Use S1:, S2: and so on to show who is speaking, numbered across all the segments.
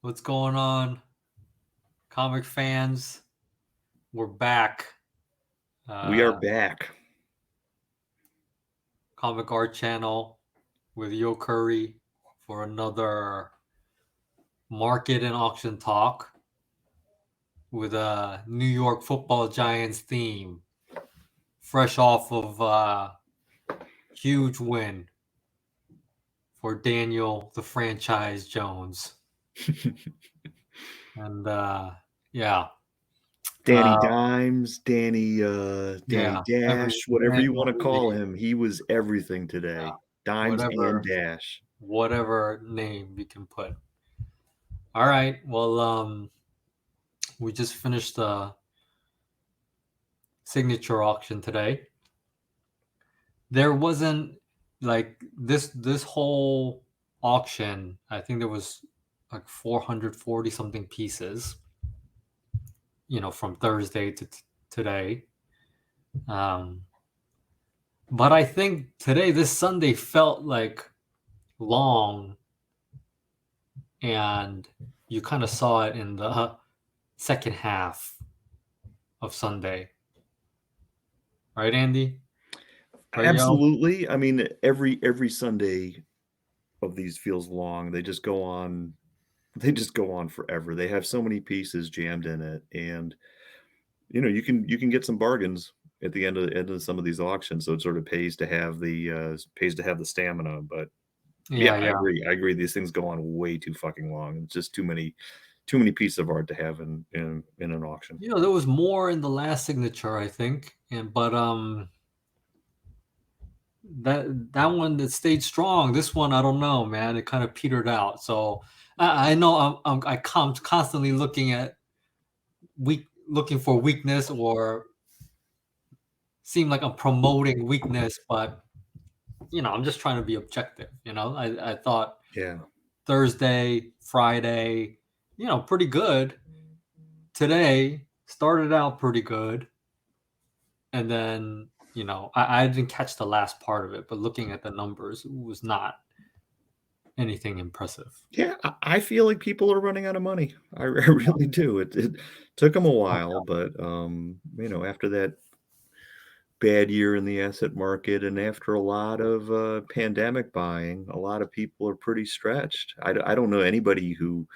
S1: What's going on, comic fans? We're back.
S2: We are
S1: Uh,
S2: back.
S1: Comic Art Channel with YoKuri for another market and auction talk with a New York Football Giants theme, fresh off of a huge win for Daniel the franchise Jones, and yeah,
S2: Danny
S1: uh,
S2: Dimes, Danny
S1: yeah, every
S2: Dash, whatever you want
S1: Daniel
S2: to call
S1: Levy,
S2: him. He was everything today. Dimes and
S1: whatever
S2: Dash.
S1: whatever name we can put. All right. Well, we just finished the signature auction today. There wasn't like this whole auction. I think there was like 440 something pieces. From Thursday to today. Um, but I think today, this Sunday, felt like long, and you kind of saw it in the second half of Sunday, right, Andy? Right, yo?
S2: Absolutely. I mean, every Sunday of these feels long. They just go on forever. They have so many pieces jammed in it. And you can get some bargains at the end of some of these auctions. So it sort of pays to have the stamina. But yeah,
S1: Yeah,
S2: I
S1: yeah.
S2: agree. I agree. These things go on way too fucking long. It's just too many pieces of art to have in an auction.
S1: There was more in the last signature, I think, and but that one that stayed strong. This one, I don't know, man. It kind of petered out. So I know I'm constantly looking for weakness, or seem like I'm promoting weakness, but I'm just trying to be objective. I thought
S2: Yeah.
S1: Thursday, Friday, pretty good. Today started out pretty good. And then, I didn't catch the last part of it, but looking at the numbers, it was not anything impressive.
S2: Yeah, I feel like people are running out of money. I really do. It took them a
S1: Oh,
S2: while, but after that bad year in the asset market and after a lot of pandemic buying, a lot of people are pretty stretched. I don't know anybody who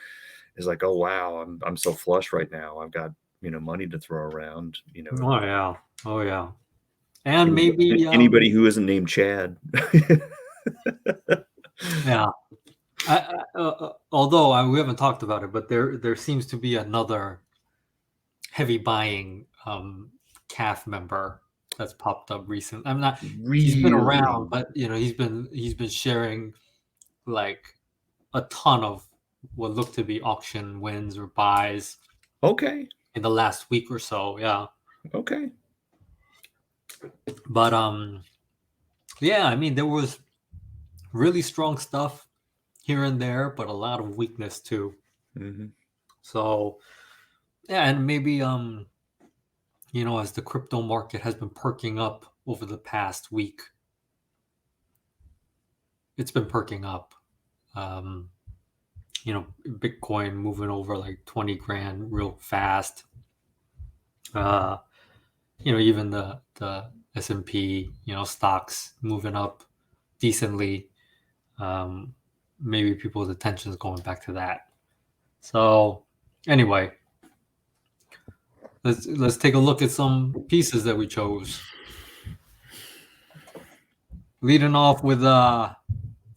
S2: is like, oh wow, I'm so flush right now. I've got money to throw around.
S1: oh yeah. Oh yeah. And
S2: Anybody,
S1: maybe
S2: anybody who isn't named Chad.
S1: yeah. Although we haven't talked about it, but there seems to be another heavy buying calf member that's popped up recently. I'm not He's been around,
S2: Really?
S1: but he's been sharing like a ton of what look to be auction wins or buys
S2: Okay.
S1: in the last week or so. Yeah.
S2: Okay.
S1: But yeah, I mean there was really strong stuff here and there, but a lot of weakness too.
S2: Hmm.
S1: So yeah, and maybe as the crypto market has been perking up over the past week, it's been perking up. Um, Bitcoin moving over like 20 grand real fast. Uh, even the S&P, stocks moving up decently. Um, Maybe people's attention is going back to that. So anyway, let's take a look at some pieces that we chose. Leading off with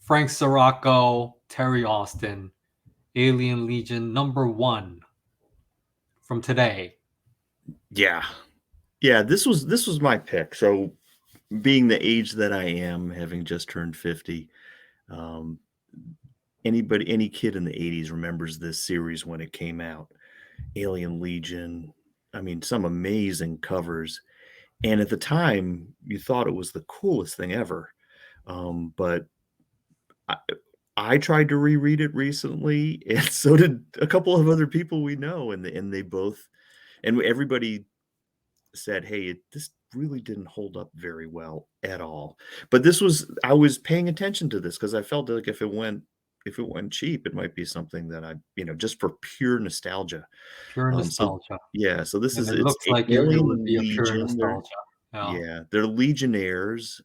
S1: Frank Sirocco, Terry Austin, Alien Legion #1 from today.
S2: Yeah. Yeah, this was my pick. So being the age that I am, having just turned 50, um, any kid in the 80s remembers this series when it came out. Alien Legion. I mean, some amazing covers. And at the time, you thought it was the coolest thing ever. But I, I tried to reread it recently, and so did a couple of other people we know, and they both, and everybody said, "Hey, this really didn't hold up very well at all." But I was paying attention to this because I felt like if it went cheap, it might be something that I, just for pure nostalgia.
S1: Pure
S2: So
S1: nostalgia.
S2: yeah, so this
S1: And
S2: is
S1: it
S2: it's
S1: looks like it would
S2: Alien
S1: be a pure
S2: Legion.
S1: nostalgia. Yeah.
S2: They're legionnaires,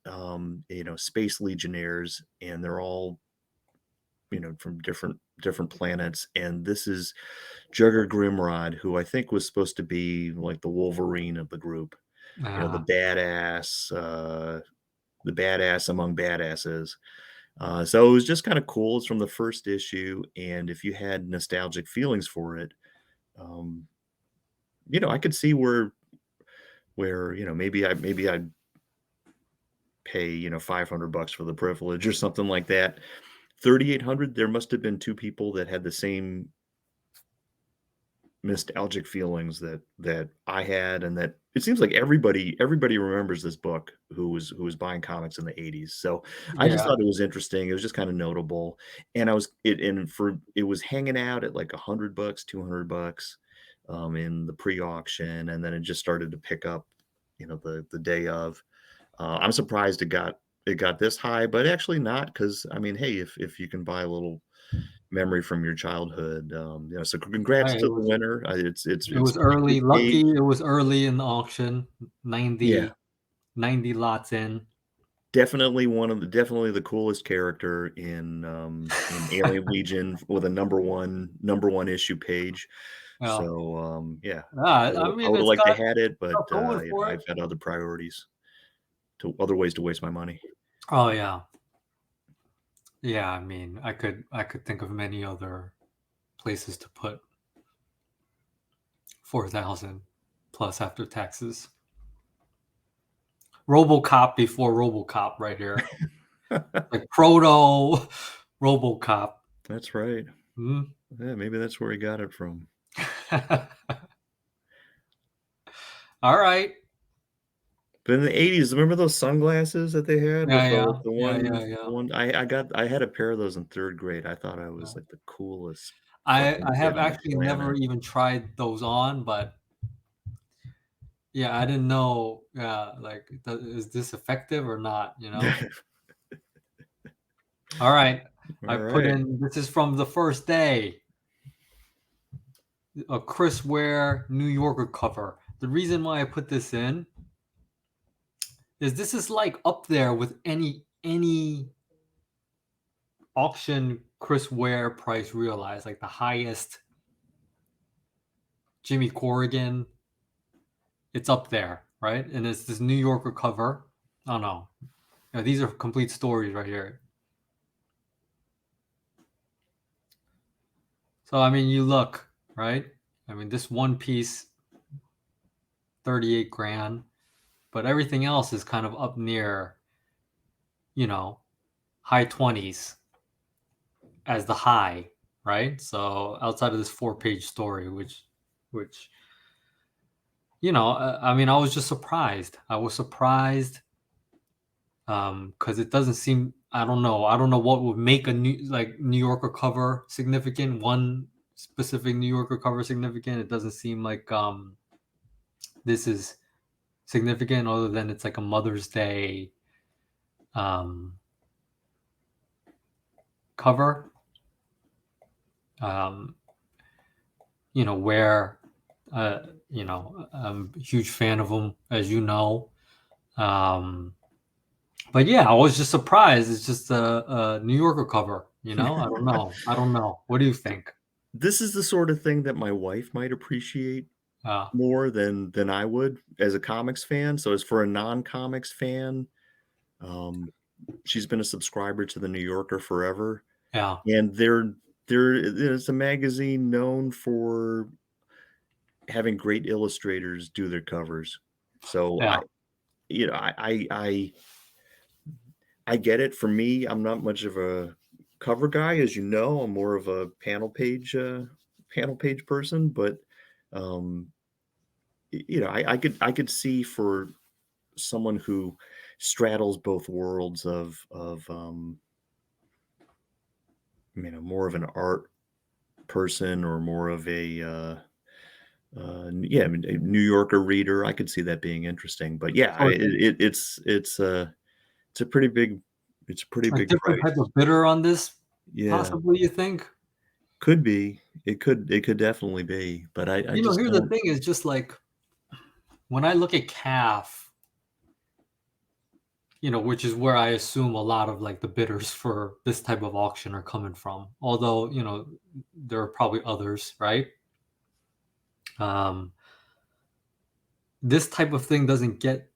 S2: space legionnaires, and they're all, from different planets. And this is Jugger Grimrod, who I think was supposed to be like the Wolverine of the group,
S1: Yeah.
S2: the badass among badasses. So it was just kind of cool. It's from the first issue, and if you had nostalgic feelings for it, um, I could see where maybe I'd pay $500 for the privilege or something like that. 3,800. There must have been two people that had the same nostalgic feelings that I had, and that it seems like everybody remembers this book who was buying comics in the 80s. So I just
S1: Yeah.
S2: thought it was interesting. It was just kind of notable. And it was hanging out at like $100, $200 in the pre-auction, and then it just started to pick up, the day of. I'm surprised it got this high, but actually not, because I mean, hey, if you can buy a little memory from your childhood. So congrats
S1: Hey,
S2: to the winner.
S1: it
S2: It's
S1: was
S2: pretty
S1: early.
S2: good gauge.
S1: Lucky it was early in the auction.
S2: Yeah,
S1: 90 lots in.
S2: definitely the coolest character in Alien Legion, with a number one issue page.
S1: Yeah.
S2: So yeah,
S1: Yeah, I
S2: I
S1: mean,
S2: would have
S1: it's
S2: liked to
S1: got
S2: had it, but
S1: stuff going for it.
S2: I've got other priorities, to other ways to waste my money.
S1: Oh yeah. Yeah, I mean, I could think of many other places to put 4,000 plus after taxes. RoboCop before RoboCop right here. Like proto RoboCop.
S2: That's right.
S1: Hmm?
S2: Yeah, maybe that's where he got it from.
S1: All right.
S2: But in the 80s, remember those sunglasses that they had
S1: Yeah,
S2: with the
S1: yeah.
S2: with the
S1: Yeah,
S2: one
S1: yeah, yeah.
S2: one I had a pair of those in 3rd grade. I thought I
S1: Yeah.
S2: was like the coolest
S1: I
S2: fucking
S1: I
S2: kid
S1: have
S2: on the
S1: actually never
S2: planet.
S1: even tried those on, but yeah, I didn't know. Yeah, like, is this effective or not? You know. All right. I put
S2: Alright.
S1: in. This is from the first day. A Chris Ware New Yorker cover. The reason why I put this in is this is like up there with any auction Chris Ware price realized, like the highest Jimmy Corrigan. It's up there, right? And it's this New Yorker cover. Oh no, these are complete stories right here. So I mean, you look, right? I mean, this one piece, 38 grand, but everything else is kind of up near, you know, high 20s as the high, right? So outside of this 4-page story, which I mean, I was just surprised. I was surprised because it doesn't seem. I don't know what would make a New Yorker cover significant. One specific New Yorker cover significant. It doesn't seem like this is significant, other than it's like a Mother's Day um, cover. Um, where I'm a huge fan of them, as you know. Um, but yeah, I was just surprised. It's just a New Yorker cover. I don't know. I don't know. What do you think?
S2: This is the sort of thing that my wife might appreciate
S1: Uh,
S2: more than I would as a comics fan. So as for a non-comics fan, um, she's been a subscriber to the New Yorker forever,
S1: yeah,
S2: and it's a magazine known for having great illustrators do their covers. So
S1: yeah,
S2: I get it. For me, I'm not much of a cover guy, as you know. I'm more of a panel page person, but um, I could see, for someone who straddles both worlds of more of an art person, or more of a New Yorker reader. I could see that being interesting. But yeah,
S1: so
S2: it's a pretty big
S1: a different type
S2: price.
S1: of bidder on this.
S2: Yeah.
S1: possibly, you think?
S2: Could be. It could definitely be, but I just
S1: Here's the
S2: don't.
S1: thing is just like when I look at calf, which is where I assume a lot of like the bidders for this type of auction are coming from. Although, there are probably others, right? Um, this type of thing doesn't get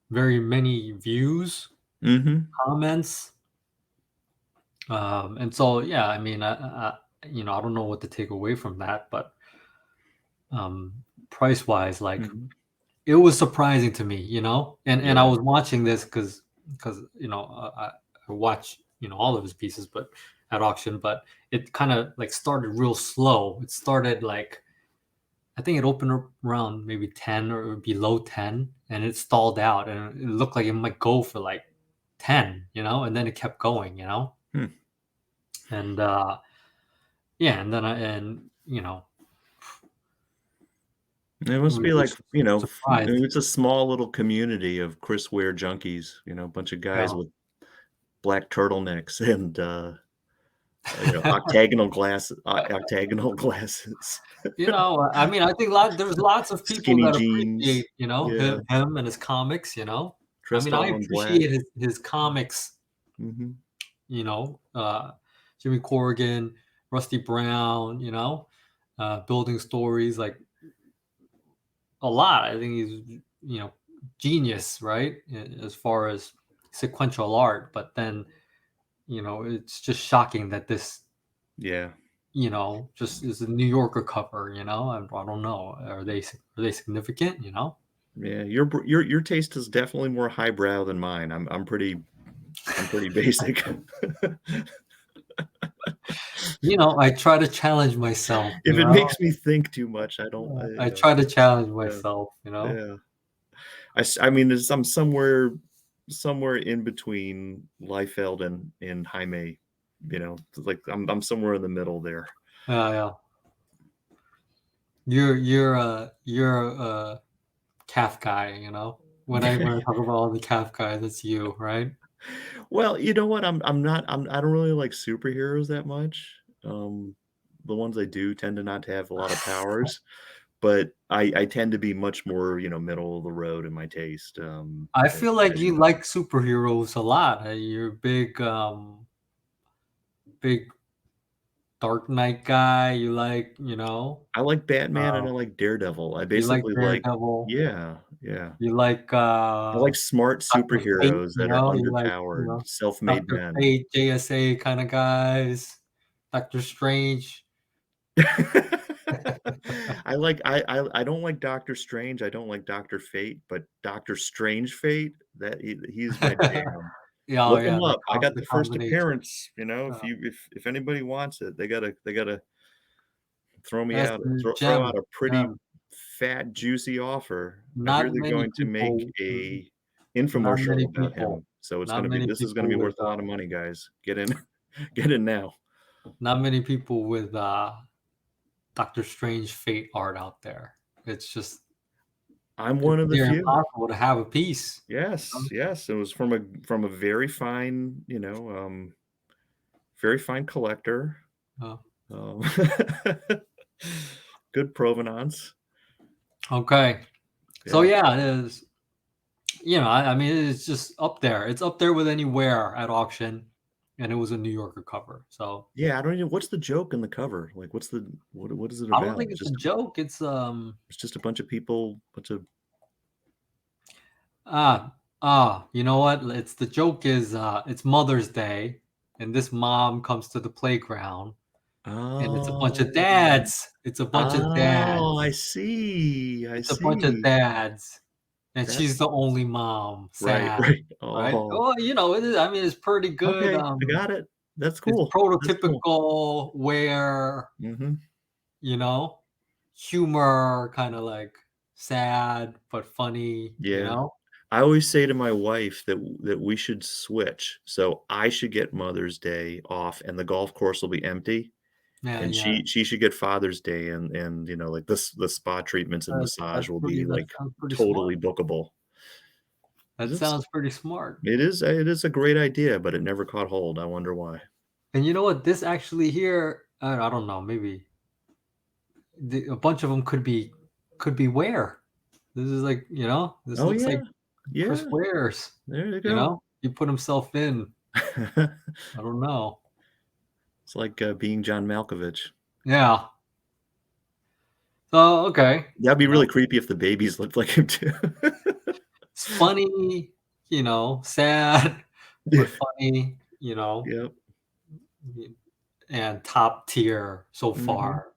S1: very many views,
S2: Mhm.
S1: comments. And so, yeah, I mean, I don't know what to take away from that, but um, price wise, like
S2: Mhm.
S1: it was surprising to me, and I
S2: Yeah.
S1: was watching this because I watch all of his pieces, but at auction, but it kind of like started real slow. It started like I think it opened up around maybe 10 or below 10, and it stalled out, and it looked like it might go for like 10, and then it kept going,
S2: Hmm.
S1: and yeah, and then
S2: It must
S1: we
S2: be
S1: were
S2: like,
S1: surprised.
S2: it's a small little community of Chris Ware junkies, a bunch of guys
S1: Yeah.
S2: with black turtlenecks and, octagonal glasses,
S1: I mean, I think there's lots of people
S2: skinny
S1: that
S2: jeans.
S1: appreciate,
S2: Yeah,
S1: him and his comics. I
S2: dressed
S1: mean, I
S2: all in black.
S1: appreciate his comics,
S2: Mhm.
S1: you know, uh, Jimmy Corrigan, Rusty Brown, building stories like a lot. I think he's, genius, right? As far as sequential art, but then, it's just shocking that this,
S2: Yeah.
S1: just is a New Yorker cover, I don't know. Are they significant,
S2: Yeah, your taste is definitely more highbrow than mine. I'm pretty basic.
S1: I try to challenge myself,
S2: If it makes me think too much, I don't,
S1: I try to challenge
S2: yeah,
S1: myself,
S2: yeah. I mean, I'm somewhere in between Liefeld and Jaime, like I'm somewhere in the middle there.
S1: Yeah, yeah. You're a calf guy, when I talk about all the calf guys, it's you, right?
S2: Well, you know what? I'm not I don't really like superheroes that much. The ones I do tend to not to have a lot of powers, but I tend to be much more, middle of the road in my taste,
S1: I
S2: as
S1: feel like
S2: as you
S1: you
S2: know.
S1: like superheroes a lot. You're a big Dark Knight guy. You like,
S2: I like Batman
S1: uh,
S2: and I like Daredevil. I
S1: you like
S2: basically like.
S1: Daredevil.
S2: Yeah, yeah.
S1: You like
S2: I like smart
S1: Doctor Fate.
S2: superheroes that are
S1: You like,
S2: underpowered, self-made
S1: Doctor
S2: men.
S1: Fate, JSA kind of guys. Doctor Strange.
S2: I don't like Doctor Strange, I don't like Doctor Fate, but Doctor Strange Fate, he's my jam.
S1: Yeah, oh
S2: Look him
S1: yeah,
S2: up. I got
S1: the
S2: the first
S1: combination.
S2: appearance,
S1: Uh,
S2: if anybody wants it, they gotta throw me
S1: that's
S2: out
S1: the
S2: throw
S1: gem.
S2: out a pretty
S1: Gem.
S2: fat, juicy offer. I hear
S1: Not
S2: they're
S1: many
S2: going to make
S1: people.
S2: a
S1: Not
S2: infomercial
S1: many
S2: about
S1: people.
S2: him, so
S1: Not many
S2: this is gonna
S1: people
S2: be
S1: with.
S2: worth a lot of money, guys. Get in get in now.
S1: Not many people with Doctor Strange Fate art out there. It's just
S2: I'm
S1: it's
S2: one of the
S1: near
S2: few.
S1: impossible to have a piece.
S2: Yes, yes, it was from a very fine, very fine collector,
S1: Uh,
S2: um, good provenance.
S1: okay. So
S2: Yeah.
S1: yeah, it is. I mean, it's just up there. It's up there with anywhere at auction, and it was a New Yorker cover. So
S2: Yeah, I don't even what's the joke in the cover? Like, what is it
S1: I don't
S2: about?
S1: think it's a joke.
S2: It's just a bunch of people, bunch of.
S1: Ah, you know what? It's the joke is it's Mother's Day, and this mom comes to the playground, and it's a bunch of
S2: Oh.
S1: dads. It's a bunch of
S2: Oh, I
S1: dads.
S2: see, I
S1: It's a bunch of
S2: see.
S1: dads, and she's
S2: That's
S1: the only mom.
S2: right,
S1: Sad,
S2: right.
S1: right?
S2: Oh,
S1: Oh, it is. I mean, it's pretty good.
S2: okay, I got it. That's
S1: It's
S2: cool. That's cool.
S1: prototypical where
S2: Mhm.
S1: you know humor, kind of like sad but funny.
S2: Yeah. I always say to my wife that we should switch. So I should get Mother's Day off and the golf course will be empty,
S1: Yeah,
S2: and
S1: yeah.
S2: she should get Father's Day and, like, the spa treatments and massage will be,
S1: That
S2: like,
S1: sounds pretty smart.
S2: totally bookable.
S1: That
S2: It's
S1: sounds pretty smart.
S2: it is a great idea, but it never caught hold. I wonder why.
S1: And you know what? This actually here, I don't know, maybe a bunch of them could be Ware. This is like, this
S2: Oh,
S1: looks
S2: yeah.
S1: like Chris
S2: Yeah.
S1: Ware's.
S2: There you go.
S1: He put himself in. I don't know.
S2: It's like, being John Malkovich.
S1: Yeah. So okay,
S2: That'd be really creepy if the babies looked like him too.
S1: it's funny, sad,
S2: Yeah.
S1: but funny,
S2: Yep.
S1: and top tier so
S2: Mhm.
S1: far.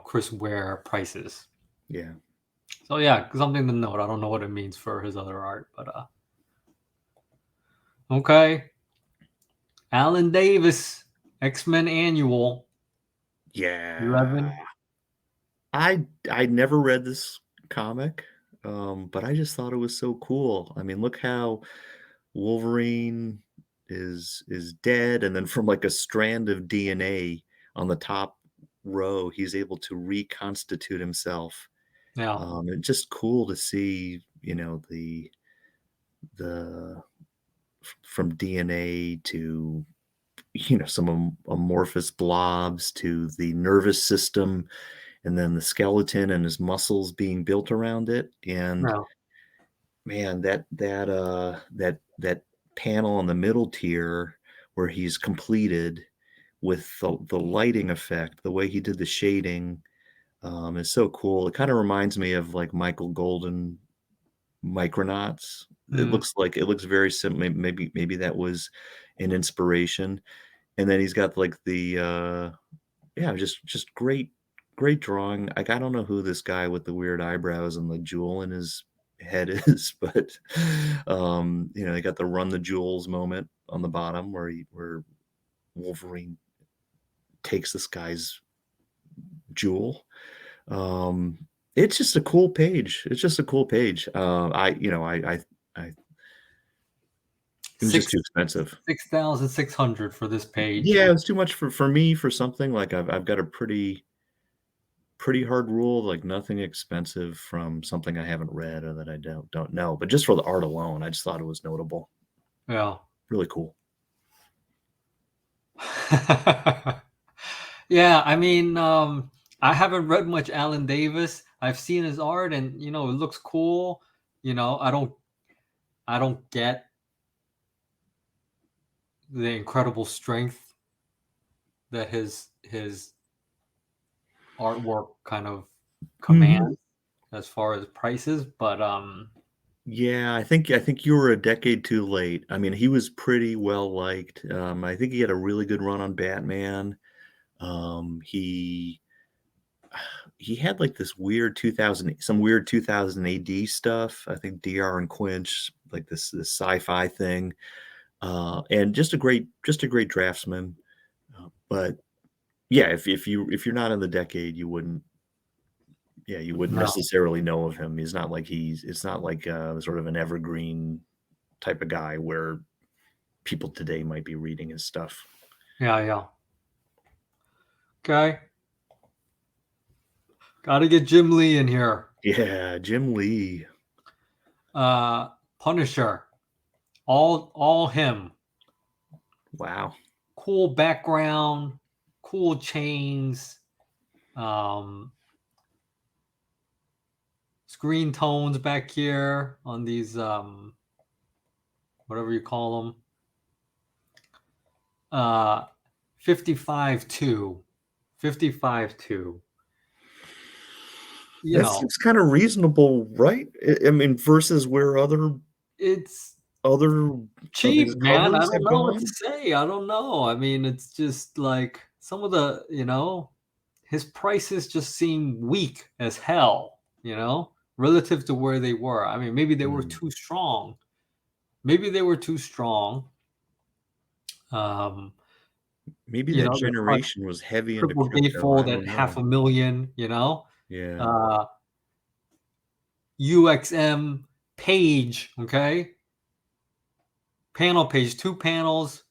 S1: Chris Ware prices.
S2: Yeah.
S1: So yeah, something to note. I don't know what it means for his other art, but okay. Alan Davis, X-Men Annual,
S2: Yeah.
S1: 11.
S2: I never read this comic, but I just thought it was so cool. I mean, look how Wolverine is dead, and then from, like, a strand of DNA on the top row, he's able to reconstitute himself.
S1: Yeah.
S2: It's just cool to see, the from DNA to, some amorphous blobs to the nervous system, and then the skeleton and his muscles being built around it, and
S1: Yeah.
S2: man, that panel on the middle tier where he's completed with the lighting effect, the way he did the shading, is so cool. It kinda reminds me of, like, Michael Golden Micronauts.
S1: Mm,
S2: It looks very similar. Maybe that was an inspiration, and then he's got, like, yeah, just great drawing. Like, I don't know who this guy with the weird eyebrows and the jewel in his head is, but, they got the run the jewels moment on the bottom where Wolverine takes this guy's jewel. Um, it's just a cool page. It's just a cool page. I it was just
S1: six
S2: too expensive.
S1: 6,600 for this page.
S2: Yeah, it was too much for me for something like I've got a pretty hard rule, like nothing expensive from something I haven't read or that I don't know. But just for the art alone, I just thought it was notable.
S1: Yeah.
S2: Really cool.
S1: Yeah, I mean, I haven't read much Alan Davis. I've seen his art, and it looks cool. I don't get the incredible strength that his artwork kind of
S2: Mhm.
S1: commands as far as prices, but
S2: Yeah, I think you were a decade too late. I mean, he was pretty well liked. I think he had a really good run on Batman. He he had like this weird 2000 AD stuff. I think DR and Quinch, like this sci-fi thing. And just a great draftsman. But yeah, if you're not in the decade, you wouldn't
S1: no.
S2: necessarily know of him. It's not like sort of an evergreen type of guy where people today might be reading his stuff.
S1: Yeah, yeah. Okay. Gotta get Jim Lee in here.
S2: Yeah, Jim Lee.
S1: Punisher. All him.
S2: Wow.
S1: Cool background, cool chains, um, screen tones back here on these whatever you call them. 55-2. 55-2. You
S2: That
S1: know,
S2: seems kind of reasonable, right? I mean, versus where
S1: it's
S2: other of
S1: cheap,
S2: his
S1: man. I
S2: covers
S1: don't
S2: have
S1: know what to
S2: gone.
S1: say. I don't know. I mean, it's just like some of his prices just seem weak as hell, relative to where they were. I mean, maybe they were
S2: Hmm.
S1: too strong. Maybe they were too strong. Um,
S2: Maybe that
S1: the Crush
S2: generation was heavy into
S1: triple
S2: crypto. I
S1: gatefold at
S2: don't
S1: half
S2: know.
S1: a million,
S2: Yeah.
S1: uh, UXM page, okay? Panel page, two panels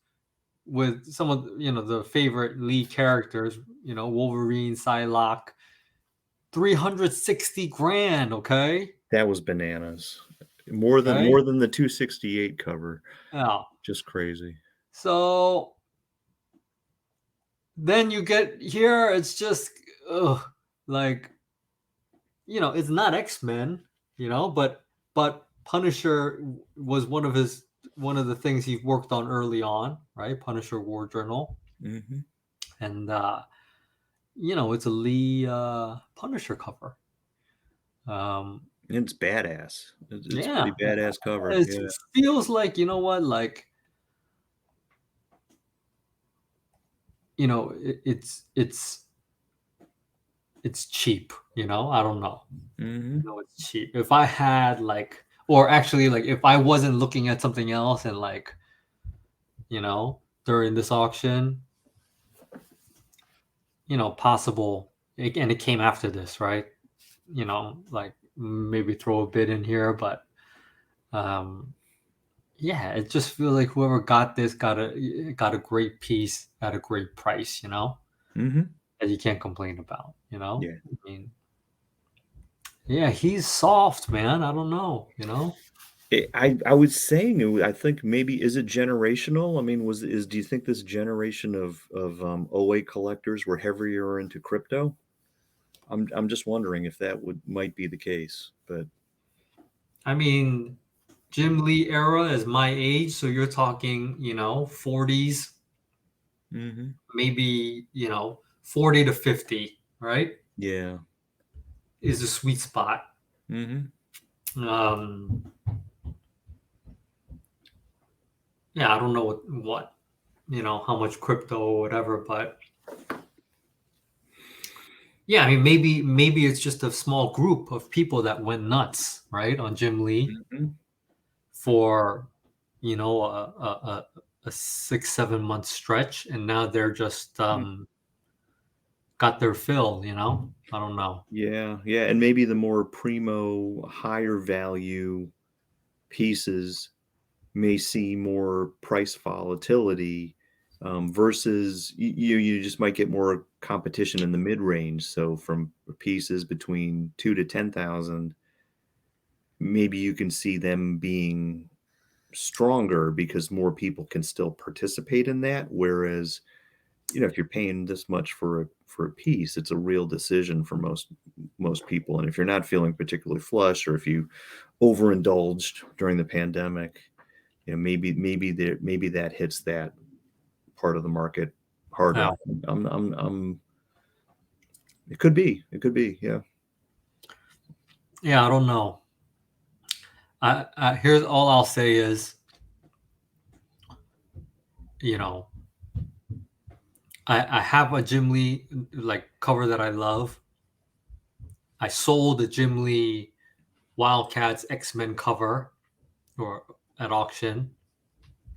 S1: with some of the favorite lead characters, Wolverine, Psylocke, 360 grand, okay?
S2: That was bananas.
S1: right?
S2: more than the 268 cover.
S1: Yeah.
S2: Just crazy.
S1: So then you get here, it's just ugh, like it's not X-Men, but Punisher was one of the things he worked on early on, right? Punisher War Journal,
S2: Hmm.
S1: and it's a Lee Punisher cover. Um,
S2: It's badass. It's
S1: yeah,
S2: pretty badass cover.
S1: it
S2: Yeah.
S1: feels like like it's cheap. I don't know.
S2: Hmm.
S1: It's cheap. If I had or actually, if I wasn't looking at something else and during this auction, possible, and it came after this, right? Maybe throw a bid in here, but um, yeah, it just feels like whoever got this got a great piece at a great price,
S2: Hmm.
S1: that you can't complain about,
S2: Yeah.
S1: I mean, yeah, he's soft, man. I don't know,
S2: I was saying I think maybe is it generational? I mean, do you think this generation of OA collectors were heavier into crypto? I'm just wondering if that would might be the case, but
S1: I mean, Jim Lee era is my age, so you're talking, 40s,
S2: hmm.
S1: maybe, 40 to 50, right?
S2: Yeah.
S1: Is a sweet spot.
S2: Hmm.
S1: Um, yeah, I don't know how much crypto or whatever, but yeah, I mean, maybe it's just a small group of people that went nuts, right, on Jim Lee
S2: Hmm.
S1: for a 6 7 month stretch, and now they're just got their fill. I don't know.
S2: Yeah, yeah, and maybe the more primo, higher value pieces may see more price volatility, versus you just might get more competition in the mid range. So from pieces between 2 to 10,000, maybe you can see them being stronger because more people can still participate in that. Whereas, if you're paying this much for a piece, it's a real decision for most people. And if you're not feeling particularly flush, or if you overindulged during the pandemic, maybe that hits that part of the market
S1: Yeah,
S2: harder. It could be, yeah.
S1: yeah, I don't know. Here's all I'll say is, you know, I have a Jim Lee cover that I love. I sold a Jim Lee Wildcats X-Men cover or at auction.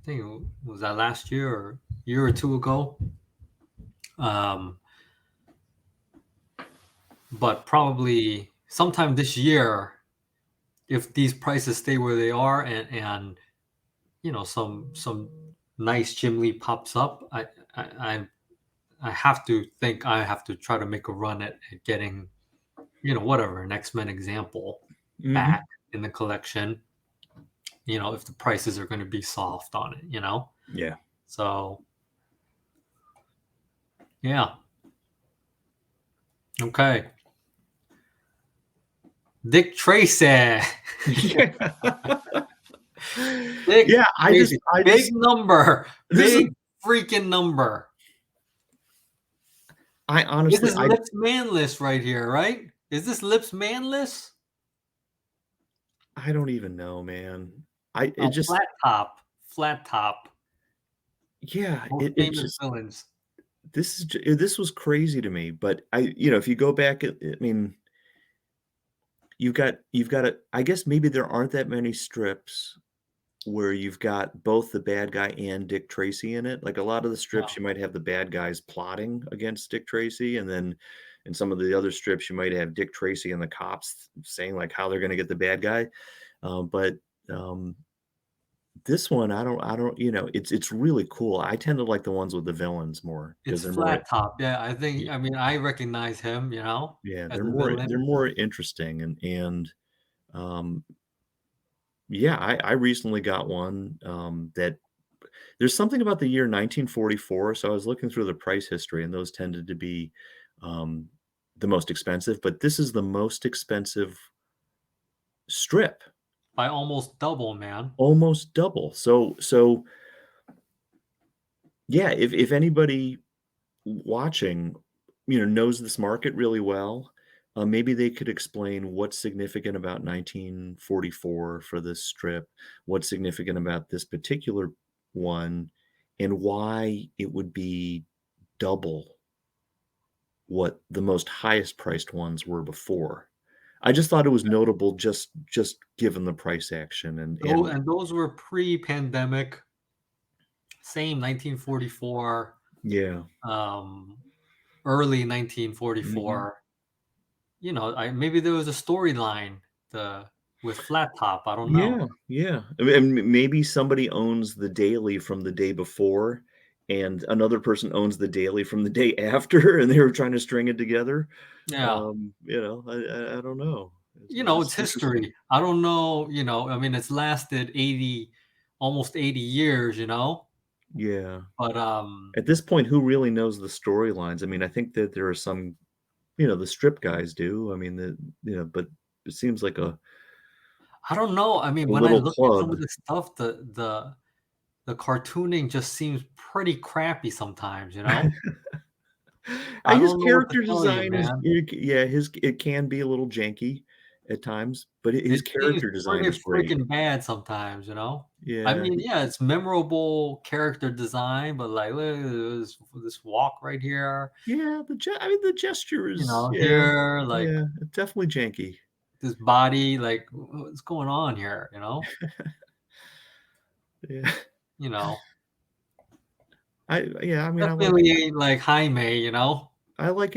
S1: I think was that last year or year or two ago. Um, but probably sometime this year, if these prices stay where they are, and some nice Jim Lee pops up, I I have to think I have to try to make a run at getting whatever an X-Men example back
S2: Hmm.
S1: in the collection. If the prices are going to be soft on it.
S2: Yeah.
S1: So yeah, okay. Dick Tracy.
S2: Yeah.
S1: Big
S2: Yeah, I just
S1: Tracy.
S2: I
S1: Big
S2: just
S1: number.
S2: this is
S1: Big freaking number.
S2: I
S1: This
S2: honestly
S1: is Lips Manless right here, right? Is this Lips Manless?
S2: I don't even know, man. I it
S1: Oh,
S2: just
S1: flat top. Flat top.
S2: yeah,
S1: Most
S2: it
S1: famous
S2: just
S1: villains.
S2: this was crazy to me, but if you go back, I mean, you've got I guess maybe there aren't that many strips where you've got both the bad guy and Dick Tracy in it. Like a lot of the strips,
S1: Yeah.
S2: you might have the bad guys plotting against Dick Tracy, and then in some of the other strips, you might have Dick Tracy and the cops saying like how they're going to get the bad guy. But this one, I don't, it's really cool. I tend to like the ones with the villains more because
S1: It's
S2: they're more,
S1: flat top. Yeah, I mean, I recognize him,
S2: yeah,
S1: as
S2: they're
S1: a
S2: more
S1: villain.
S2: interesting, and um, Yeah, I recently got one, that there's something about the year 1944, so I was looking through the price history, and those tended to be, um, the most expensive, but this is the most expensive strip,
S1: By almost double, man.
S2: almost double. So, yeah, if anybody watching, knows this market really well, maybe they could explain what's significant about 1944 for this strip, what's significant about this particular one, and why it would be double what the most highest priced ones were before. I just thought it was notable just given the price action and
S1: And those were pre-pandemic, same 1944,
S2: yeah.
S1: um, early
S2: Mhm.
S1: 1944. Maybe there was a storyline the with Flat Top. I don't know.
S2: Yeah, yeah. And maybe somebody owns the daily from the day before, and another person owns the daily from the day after, and they were trying to string it together.
S1: Yeah.
S2: I don't know.
S1: It's
S2: It's interesting.
S1: history. I don't know. I mean, it's lasted almost 80 years.
S2: Yeah.
S1: But
S2: At this point, who really knows the storylines? I mean, I think that there are some, the strip guys do. I mean, but it seems like
S1: I don't know. I mean,
S2: a
S1: when I
S2: little
S1: look at some
S2: club.
S1: of the stuff, the cartooning just seems pretty crappy sometimes. I
S2: His
S1: don't know what to
S2: character
S1: tell you,
S2: design is
S1: man.
S2: yeah, his it can be a little janky at times, but his
S1: It seems
S2: character design
S1: pretty
S2: is great.
S1: freaking bad sometimes. I
S2: Yeah.
S1: mean, yeah, it's memorable character design, but like, look at this walk right here,
S2: Yeah, I mean, the gesture is yeah,
S1: here, like
S2: yeah, it's definitely janky.
S1: this body, like what's going on here?
S2: Yeah.
S1: You know,
S2: I mean,
S1: definitely ain't like Jaime.
S2: I like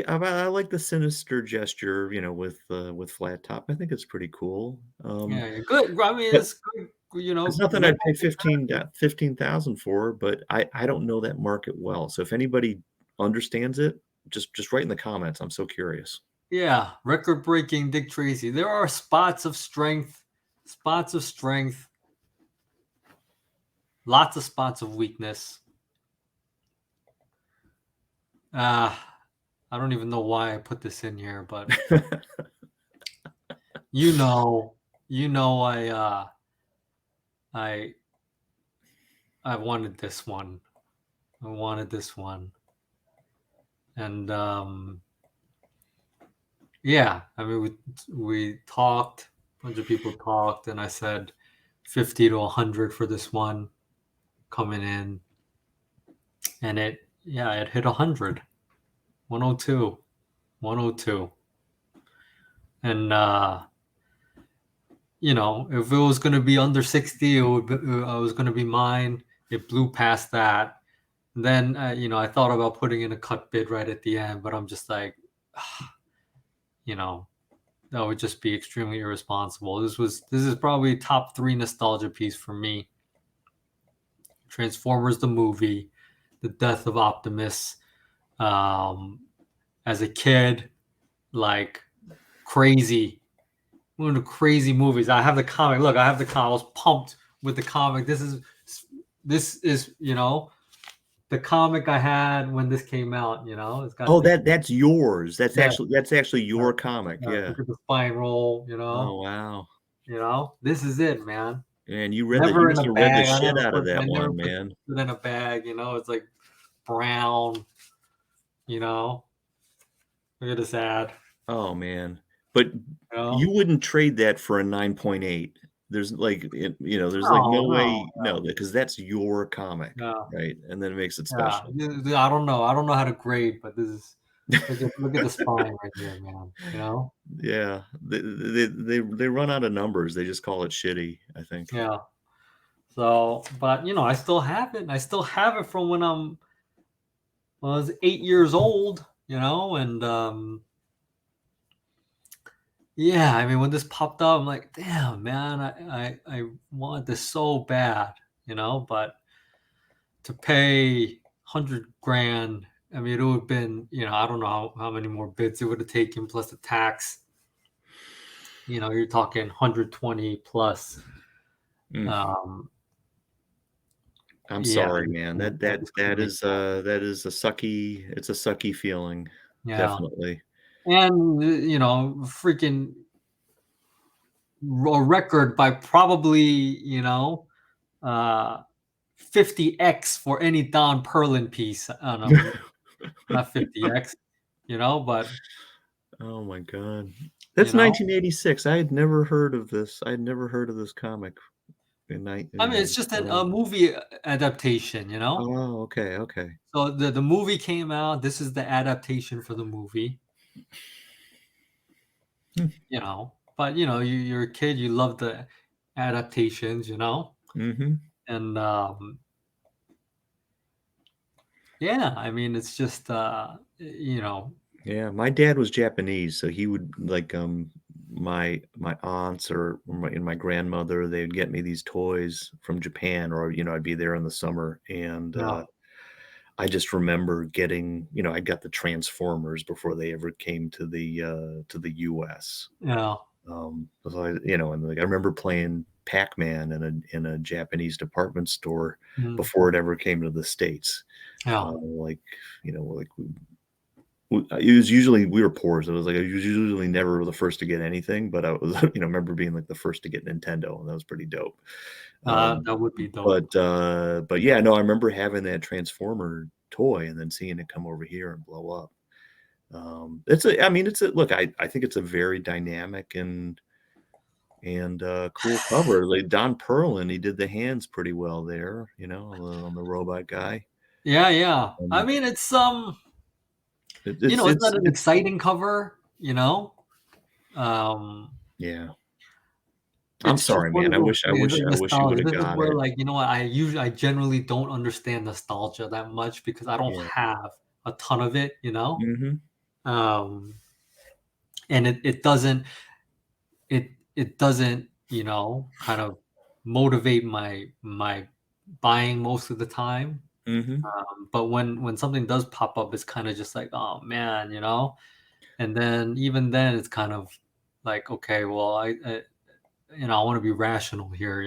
S2: the sinister gesture, with Flat Top. I think it's pretty cool.
S1: Yeah, yeah, good. I mean,
S2: But
S1: it's good,
S2: it's nothing I'd pay
S1: memorable.
S2: 15,000 for, but I don't know that market well. So if anybody understands it, just write in the comments. I'm so curious.
S1: Yeah, record-breaking Dick Tracy. There are spots of strength, lots of spots of weakness. Ah, I don't even know why I put this in here, but you know, I I wanted this one. I wanted this one. And yeah, I mean we talked, a bunch of people talked, and I said 50 to 100 for this one coming in, and it hit 100. 102. 102. And if it was going to be under 60, I was going to be mine. It blew past that. Then I thought about putting in a cut bid right at the end, but I'm just like, you know, that would just be extremely irresponsible. This is probably top 3 nostalgia piece for me. Transformers the movie, the death of Optimus. Um, as a kid, like crazy, one of the crazy movies. I have the comic. Look, I have the comic. I was pumped with the comic. This is the comic I had when this came out. It's got
S2: Oh,
S1: the
S2: that's yours.
S1: yeah,
S2: That's actually
S1: yeah,
S2: your comic,
S1: yeah.
S2: yeah.
S1: Look at the spine roll.
S2: Oh, wow.
S1: This is it, man.
S2: Man, you
S1: Never in
S2: must
S1: a
S2: have read the
S1: bag.
S2: shit out of that
S1: I never
S2: one,
S1: put
S2: man.
S1: it in a bag. It's like brown. You know, look at this ad.
S2: Oh, man. But
S1: You know,
S2: you wouldn't trade that for a 9.8. There's, like,
S1: no,
S2: no
S1: no,
S2: way no, because that's your comic,
S1: no.
S2: right? And then it makes it
S1: Yeah,
S2: special.
S1: I don't know. I don't know how to grade, but this is look at the spine right here, man.
S2: Yeah. They run out of numbers, they just call it shitty, I think.
S1: Yeah. So, but I still have it. I still have it from when I was 8 years old. And yeah, I mean, when this popped up, I'm like, damn, man, I want this so bad. But to pay 100 grand, I mean, it would have been, I don't know how many more bids it would have taken plus the tax. You're talking 120 plus.
S2: Mm.
S1: Um,
S2: I'm
S1: yeah,
S2: sorry, man.
S1: that just couldn't make
S2: That is a sucky it's a sucky feeling,
S1: yeah.
S2: definitely.
S1: And, freaking a record by probably, uh, 50x for any Don Perlin piece. I don't know, not 50x, but,
S2: Oh my god.
S1: you
S2: That's
S1: know?
S2: 1986. I had never heard of this. I had never heard of this comic in night
S1: I
S2: you
S1: mean,
S2: know,
S1: it's just
S2: growing
S1: a
S2: up.
S1: movie adaptation, you know?
S2: Oh, okay, okay.
S1: So the movie came out, this is the adaptation for the movie,
S2: Hmm.
S1: but, you're a kid, you love the adaptations,
S2: Mhm.
S1: and, yeah, I mean, it's just,
S2: Yeah, my dad was Japanese, so he would like, my aunts or my grandmother, they would get me these toys from Japan or, I'd be there in the summer, and,
S1: yeah,
S2: I just remember getting I got the Transformers before they ever came to the US.
S1: yeah,
S2: So and, like, I remember playing Pac-Man in a Japanese department store
S1: mm,
S2: before it ever came to the States.
S1: yeah,
S2: Like, like it was usually we were poor, so it was like I was usually never the first to get anything, but I was, remember being like the first to get Nintendo, and that was pretty dope.
S1: that would be dope.
S2: But yeah, no, I remember having that Transformer toy and then seeing it come over here and blow up. I mean, it's a look, I think it's a very dynamic and cool cover. Like Don Perlin, he did the hands pretty well there, on the robot guy.
S1: Yeah, yeah. I
S2: Um,
S1: mean, it's, it's not an
S2: it's
S1: exciting cover, um,
S2: yeah. I'm
S1: it's just
S2: sorry,
S1: one
S2: man.
S1: of those things,
S2: I wish you would
S1: nostalgia.
S2: have
S1: This is
S2: got
S1: where,
S2: it.
S1: like, what, I generally don't understand nostalgia that much because I don't
S2: Yeah.
S1: have a ton of it,
S2: Mhm.
S1: um, and it doesn't, kind of motivate my buying most of the time.
S2: Mhm.
S1: But when something does pop up, it's kind of just like, oh man, and then even then, it's kind of like, okay, well, I want to be rational here,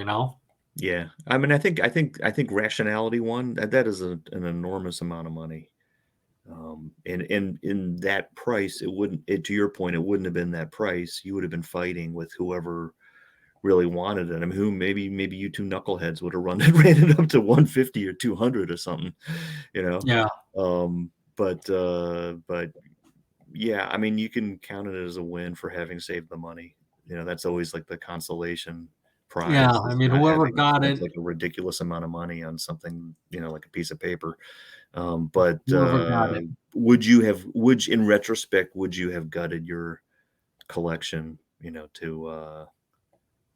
S2: Yeah. I mean, I think rationality one, that is an enormous amount of money. And in that price, to your point, it wouldn't have been that price. You would have been fighting with whoever really wanted it. I mean, who maybe you two knuckleheads would have ran it up to 150 or 200 or something, you know?
S1: Yeah,
S2: But yeah, I mean, you can count it as a win for having saved the money. That's always like the consolation
S1: yeah.
S2: prize
S1: I
S2: is
S1: mean,
S2: not
S1: whoever
S2: having
S1: got
S2: spent
S1: it,
S2: like a ridiculous amount of money on something, like a piece of paper.
S1: whoever got it,
S2: In retrospect, would you have gutted your collection,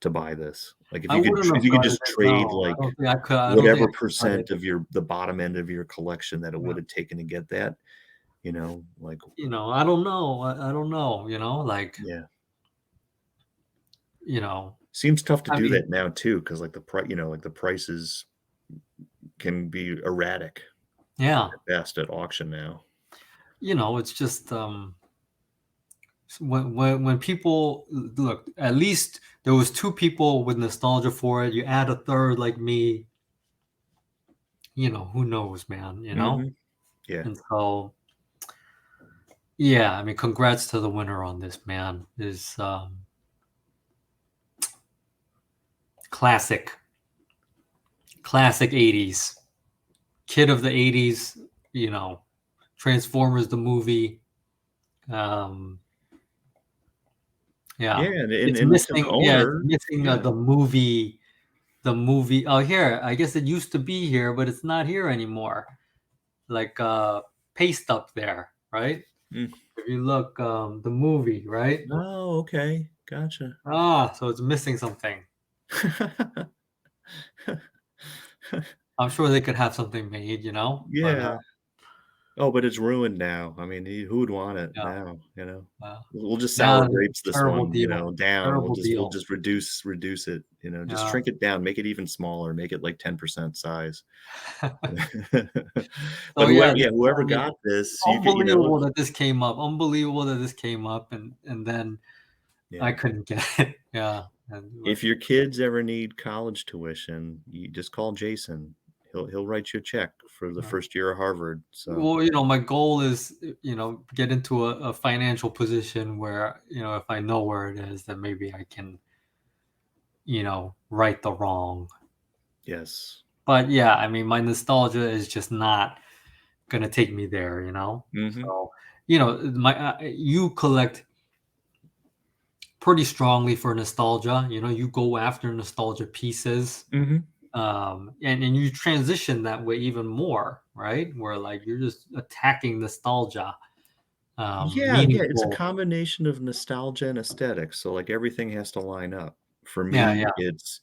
S2: to buy this? Like
S1: I wouldn't
S2: if
S1: have
S2: you could
S1: gutted
S2: just
S1: it.
S2: trade
S1: No, I
S2: like
S1: don't think I could. I don't think I
S2: whatever
S1: could cut it.
S2: percent of the bottom end of your collection that it
S1: Yeah.
S2: would have taken to get that, like
S1: I don't know. I don't know. Like,
S2: yeah.
S1: you know,
S2: Seems tough to
S1: I
S2: do
S1: mean,
S2: that now too, because like the price, like the prices can be erratic
S1: yeah,
S2: at best at auction now.
S1: it's just when people look, at least there was two people with nostalgia for it. You add a third like me, who knows, man,
S2: Mhm. Yeah.
S1: And so, yeah, I mean, congrats to the winner on this, man. Is classic, classic '80s kid of the '80s. You know, Transformers the movie. Um,
S2: Yeah,
S1: yeah,
S2: and
S1: it's
S2: and to the
S1: missing. Yeah, it's
S2: owner,
S1: missing
S2: yeah.
S1: the movie. The movie. Oh, here. I guess it used to be here, but it's not here anymore. Like paste up there, right?
S2: Mm.
S1: If you look, the movie, right?
S2: Oh, okay. Gotcha.
S1: So it's missing something. I'm sure they could have something made, but
S2: Yeah. Oh, but it's ruined now. I mean, who would want it
S1: yeah,
S2: now,
S1: uh,
S2: We'll just
S1: now
S2: sour
S1: it's
S2: grapes
S1: a
S2: this
S1: terrible
S2: one,
S1: deal.
S2: down.
S1: Terrible
S2: We'll
S1: deal.
S2: just reduce it, just
S1: Yeah.
S2: shrink it down, make it even smaller, make it like 10% size. But
S1: So yeah,
S2: whoever
S1: I mean,
S2: got this, you could,
S1: unbelievable that this came up. Unbelievable that this came up, and then I
S2: yeah.
S1: couldn't get it. Yeah. And
S2: If your kids ever need college tuition, you just call Jason. He'll write you a check for the first year of Harvard. So
S1: well, my goal is, get into a financial position where, if I know where it is, then maybe I can, right the wrong.
S2: yes.
S1: But yeah, I mean, my nostalgia is just not gonna take me there,
S2: Hmm.
S1: So, you collect pretty strongly for nostalgia. You go after nostalgia pieces,
S2: Hmm.
S1: and you transition that way even more, right? Where like you're just attacking nostalgia,
S2: Yeah, yeah, it's a
S1: meaningful.
S2: combination of nostalgia and aesthetics, so, like, everything has to line up. For
S1: Yeah,
S2: me,
S1: yeah,
S2: it's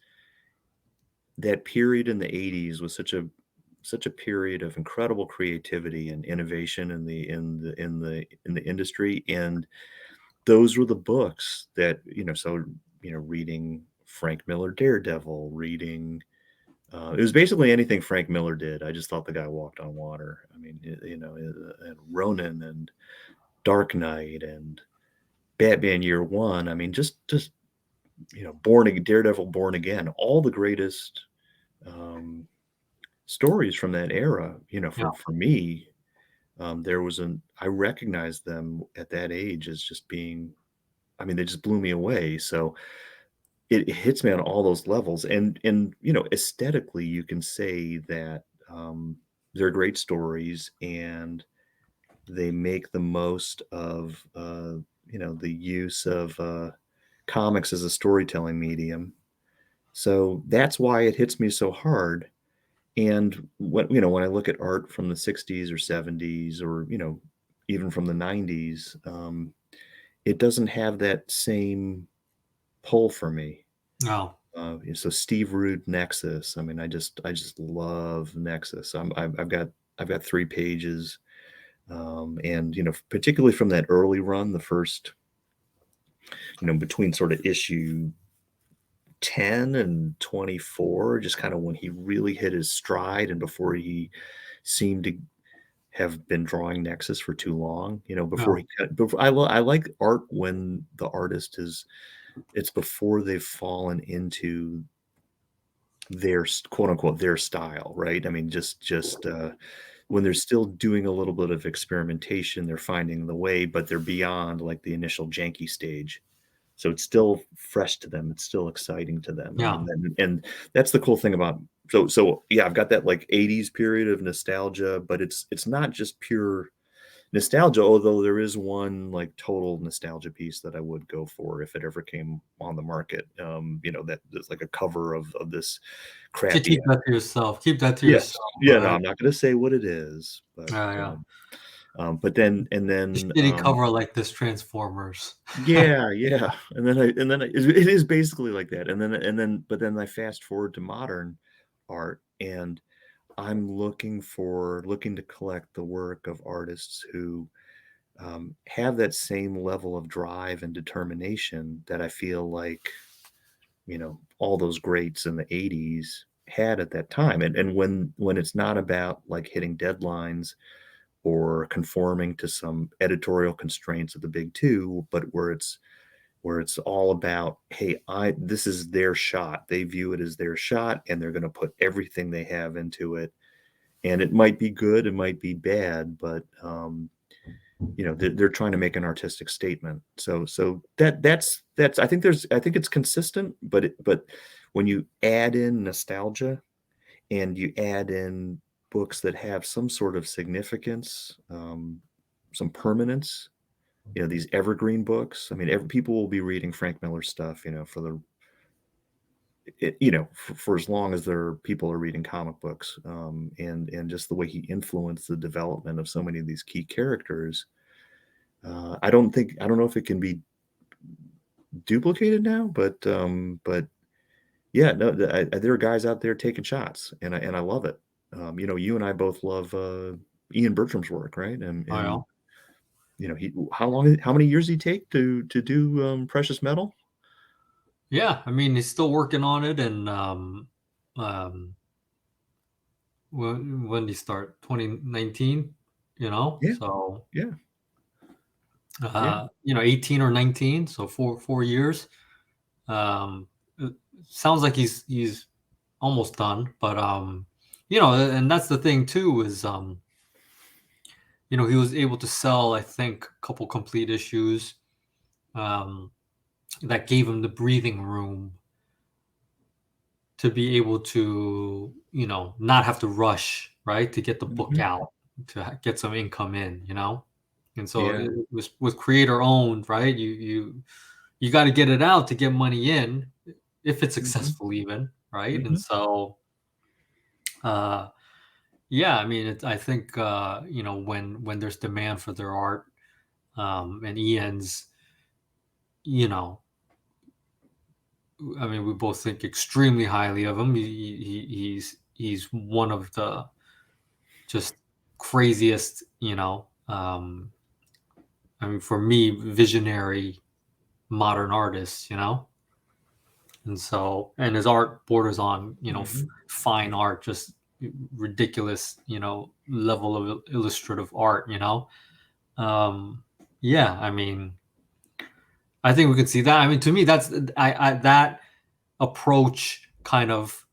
S2: that period in the '80s was such a period of incredible creativity and innovation in the industry, and those were the books that, reading Frank Miller Daredevil, reading it was basically anything Frank Miller did. I just thought the guy walked on water. I mean, and Ronin and Dark Knight and Batman Year One. I mean, just Daredevil, Born Again, all the greatest um, stories from that era.
S1: yeah,
S2: For me, there was an I recognized them at that age as just being. I mean, they just blew me away. So it hits me on all those levels, and aesthetically, you can say that they're great stories, and they make the most of the use of comics as a storytelling medium. So that's why it hits me so hard. And when I look at art from the '60s or '70s, or even from the '90s, it doesn't have that same pull for me.
S1: no,
S2: So Steve Rude Nexus. I mean, I just love Nexus. I've got 3 pages, and particularly from that early run, the first between sort of issue 10 and 24, just kind of when he really hit his stride, and before he seemed to have been drawing Nexus for too long. Before
S1: no,
S2: he cut. Before I like art when the artist is. It's before they've fallen into their quote unquote their style, right? I mean, just when they're still doing a little bit of experimentation, they're finding the way, but they're beyond like the initial janky stage. So it's still fresh to them. It's still exciting to them.
S1: yeah,
S2: And that's the cool thing about. So yeah, I've got that like '80s period of nostalgia, but it's not just pure nostalgia, although there is one like total nostalgia piece that I would go for if it ever came on the market. That's like a cover of this
S1: to
S2: crappy.
S1: keep that to yourself. Keep that to
S2: Yes.
S1: yourself,
S2: Yeah, no,
S1: right?
S2: I'm not gonna say what it is, but,
S1: Yeah, yeah.
S2: but then and
S1: A
S2: then,
S1: shitty cover like this Transformers.
S2: yeah, yeah, it is basically like that, but then I fast forward to modern art, and I'm looking to collect the work of artists who have that same level of drive and determination that I feel like all those greats in the '80s had at that time. And when it's not about like hitting deadlines or conforming to some editorial constraints of the big two, but where it's all about, hey, I this is their shot. They view it as their shot, and they're going to put everything they have into it. And it might be good, it might be bad, but they're trying to make an artistic statement. So that's I think it's consistent, but when you add in nostalgia and you add in books that have some sort of significance, some permanence, these evergreen books. I mean, people will be reading Frank Miller stuff, for for as long as people are reading comic books, and just the way he influenced the development of so many of these key characters. I don't know if it can be duplicated now, but yeah, no, there are guys out there taking shots, and I love it. You and I both love Ian Bertram's work, right? And
S1: Oh, yeah.
S2: and how many years did he take to do Precious Metal?
S1: Yeah, I mean, he's still working on it, and um, when did he start? 2019.
S2: Yeah,
S1: So
S2: yeah, yeah.
S1: 18 or 19, so four years. it sounds like he's almost done, but and that's the thing too is he was able to sell, I think, a couple complete issues um, that gave him the breathing room to be able to, not have to rush, right, to get the book
S2: Mhm.
S1: out, to get some income in. And so
S2: Yeah.
S1: it was with creator owned, right? You got to get it out to get money in, if it's
S2: Mhm.
S1: successful, even, right? And
S2: Mhm.
S1: so, uh, yeah, I mean, I think when there's demand for their art, and Ian's, you know, I mean, we both think extremely highly of him. He's one of the just craziest, I mean, for me, visionary modern artists. And so, and his art borders on,
S2: Mhm.
S1: fine art, just ridiculous, level of illustrative art. Um, yeah, I mean, I think we could see that. I mean, to me, that's that approach kind of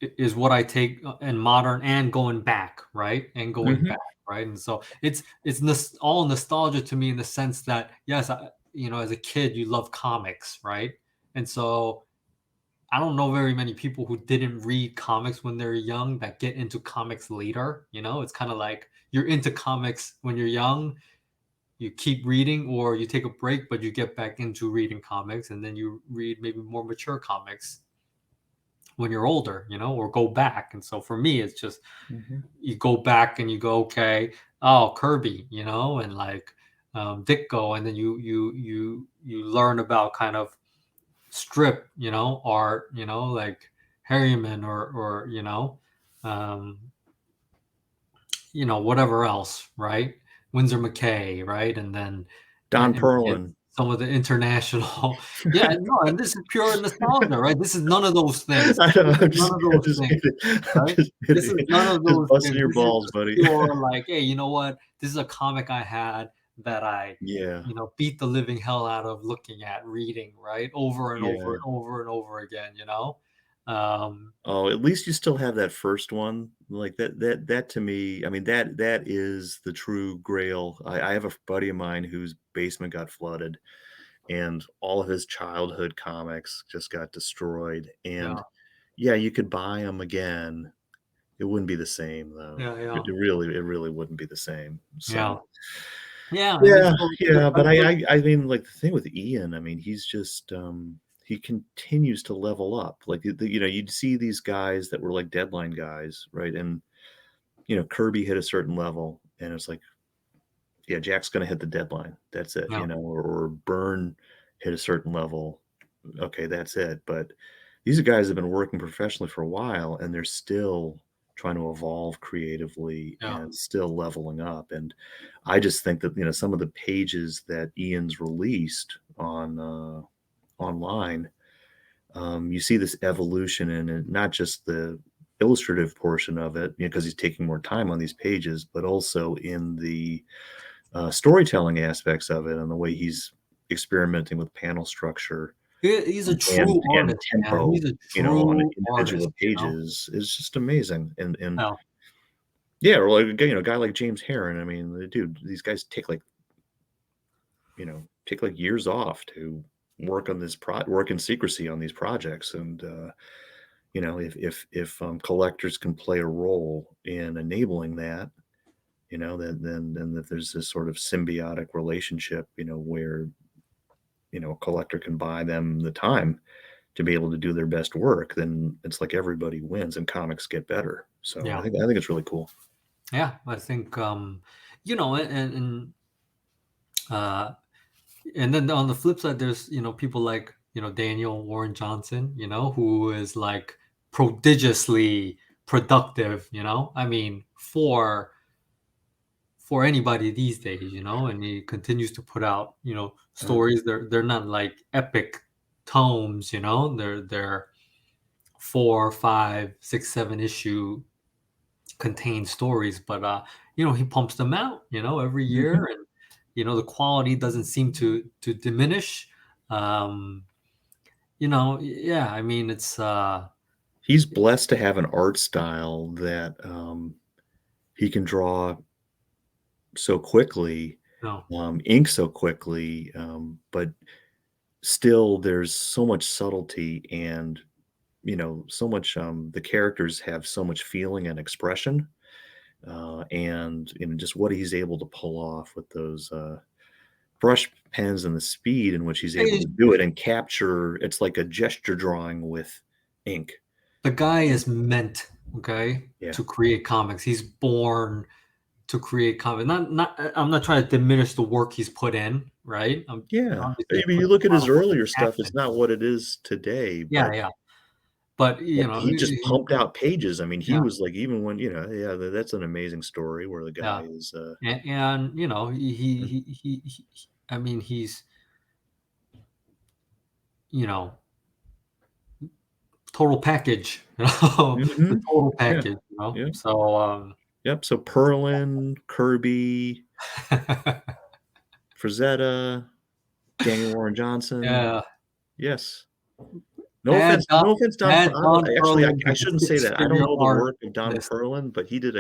S1: is what I take in modern and going back, right? And going
S2: Mhm.
S1: back, right? And so it's all nostalgia to me in the sense that yes, as a kid you love comics, right? And so I don't know very many people who didn't read comics when they're young that get into comics later. It's kind of like you're into comics when you're young, you keep reading, or you take a break, but you get back into reading comics, and then you read maybe more mature comics when you're older, or go back. And so for me, it's just
S2: Mhm.
S1: you go back and you go, okay, oh, Kirby, and like Ditko, and then you learn about kind of strip, art, like Harryman or um, whatever else, right? Winsor McKay, right? And then
S2: Don
S1: and you get
S2: Perlin.
S1: some of the international, yeah, no, and this is pure nostalgia, right? This is none of those things.
S2: I know,
S1: This is none of
S2: I'm
S1: those
S2: just
S1: things,
S2: kidding. I'm
S1: right?
S2: just
S1: This is
S2: kidding.
S1: none of
S2: Just
S1: those
S2: busting
S1: things.
S2: your
S1: This is
S2: balls,
S1: just
S2: buddy.
S1: pure, like, hey, you know what? This is a comic I had that I,
S2: Yeah.
S1: beat the living hell out of looking at, reading, right? Over and over
S2: Yeah.
S1: and over and over again. Um,
S2: Oh, at least you still have that first one. Like, that to me, I mean, that is the true grail. I have a buddy of mine whose basement got flooded, and all of his childhood comics just got destroyed,
S1: yeah,
S2: and, yeah, you could buy them again. It wouldn't be the same, though.
S1: yeah,
S2: It
S1: yeah,
S2: really wouldn't be the same.
S1: yeah,
S2: So,
S1: yeah. I mean,
S2: yeah,
S1: so
S2: yeah, but I mean, like, the thing with Ian, I mean, he's just, he continues to level up. Like, you'd see these guys that were, like, deadline guys, right? And, Kirby hit a certain level, and it's like, yeah, Jack's gonna hit the deadline. That's it,
S1: yeah,
S2: or Byrne hit a certain level. Okay, that's it. But these are guys that have been working professionally for a while, and they're still trying to evolve creatively
S1: yeah,
S2: and still leveling up. And I just think that some of the pages that Ian's released on online, you see this evolution in it, not just the illustrative portion of it, because he's taking more time on these pages, but also in the storytelling aspects of it and the way he's experimenting with panel structure
S1: he's a
S2: and
S1: true artist, man.
S2: tempo,
S1: He's a
S2: on
S1: true
S2: individual
S1: artist.
S2: pages is just amazing. And
S1: Yeah,
S2: yeah, or like a guy like James Heron. I mean, dude, these guys take like years off to work in secrecy on these projects. And if collectors can play a role in enabling that, then that there's this sort of symbiotic relationship, where a collector can buy them the time to be able to do their best work, then it's like everybody wins and comics get better. So I
S1: yeah,
S2: think I think it's really cool.
S1: yeah. I think uh, and then on the flip side, there's people like Daniel Warren Johnson, who is like prodigiously productive. I mean, for anybody these days, and he continues to put out
S2: Uh,
S1: stories. They're not like epic tomes, they're 4, 5, 6, 7 issue contained stories, but he pumps them out, every
S2: mhm.
S1: year, and the quality doesn't seem to diminish. Um, yeah, I mean, it's
S2: He's blessed to have an art style that, he can draw so quickly,
S1: no,
S2: ink so quickly, but still there's so much subtlety and, so much, the characters have so much feeling and expression, and, just what he's able to pull off with those, brush pens and the speed in which he's able
S1: eh,
S2: to do it and capture it's like a gesture drawing with ink.
S1: the guy is meant, okay,
S2: Yeah.
S1: to create comics. He's born to create comics. I'm not trying to diminish the work he's put in, right?
S2: Yeah.
S1: Obviously
S2: I
S1: he
S2: mean, you
S1: puts
S2: look at
S1: a lot
S2: his
S1: of work
S2: earlier stuff,
S1: and
S2: it's
S1: passion.
S2: not what it is today,
S1: Yeah,
S2: but
S1: yeah. But,
S2: he just pumped out pages. I mean, he
S1: yeah,
S2: was like even when, yeah, that's an amazing story where the guy
S1: yeah.
S2: is,
S1: And
S2: mm,
S1: I mean, he's, you know, total package, the
S2: mhm.
S1: total
S2: Yeah,
S1: package,
S2: yeah,
S1: So,
S2: yep, so Perlin, Kirby, Frazetta, Daniel Warren Johnson.
S1: yeah.
S2: Yes.
S1: Add Don
S2: No offense, Don Per
S1: add
S2: I don't
S1: Don
S2: actually,
S1: Perlin
S2: I
S1: to the
S2: shouldn't say that. I don't
S1: six-figure
S2: know the
S1: art
S2: work of Don
S1: list.
S2: Perlin, but he did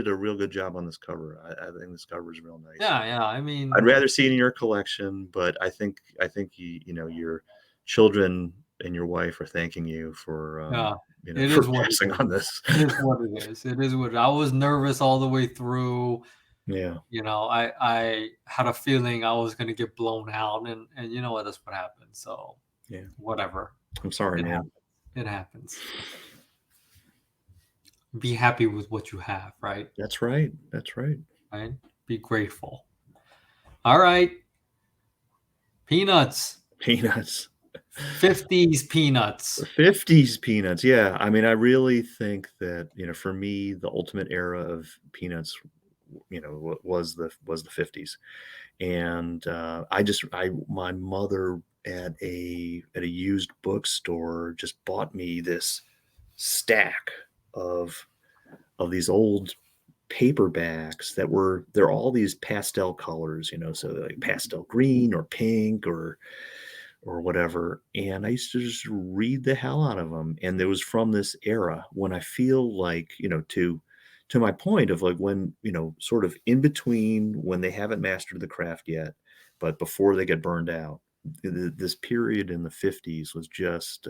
S2: a real good job on this cover. I think this cover is real nice.
S1: Yeah, yeah, I
S2: I'd
S1: mean,
S2: rather see it in your collection, but I think your children and your wife are thanking you for,
S1: yeah, it
S2: for
S1: is what it
S2: passing
S1: is.
S2: on this.
S1: It is what it is. It is what I was nervous all the way through.
S2: Yeah,
S1: I had a feeling I was gonna get blown out, and you know what? That's what happened. So
S2: yeah.
S1: whatever,
S2: I'm sorry,
S1: it
S2: man.
S1: happens. It happens. Be happy with what you have, right?
S2: That's right. That's right.
S1: Right? Be grateful. All right, peanuts.
S2: Peanuts.
S1: 50s peanuts.
S2: 50s Peanuts, yeah. I mean, I really think that, for me, the ultimate era of Peanuts, was the 50s. And, my mother at a used bookstore just bought me this stack of these old paperbacks they're all these pastel colors, so like pastel green or pink or whatever. And I used to just read the hell out of them. And it was from this era when I feel like, to my point of like when, sort of in between when they haven't mastered the craft yet, but before they get burned out. This period in the 50s was just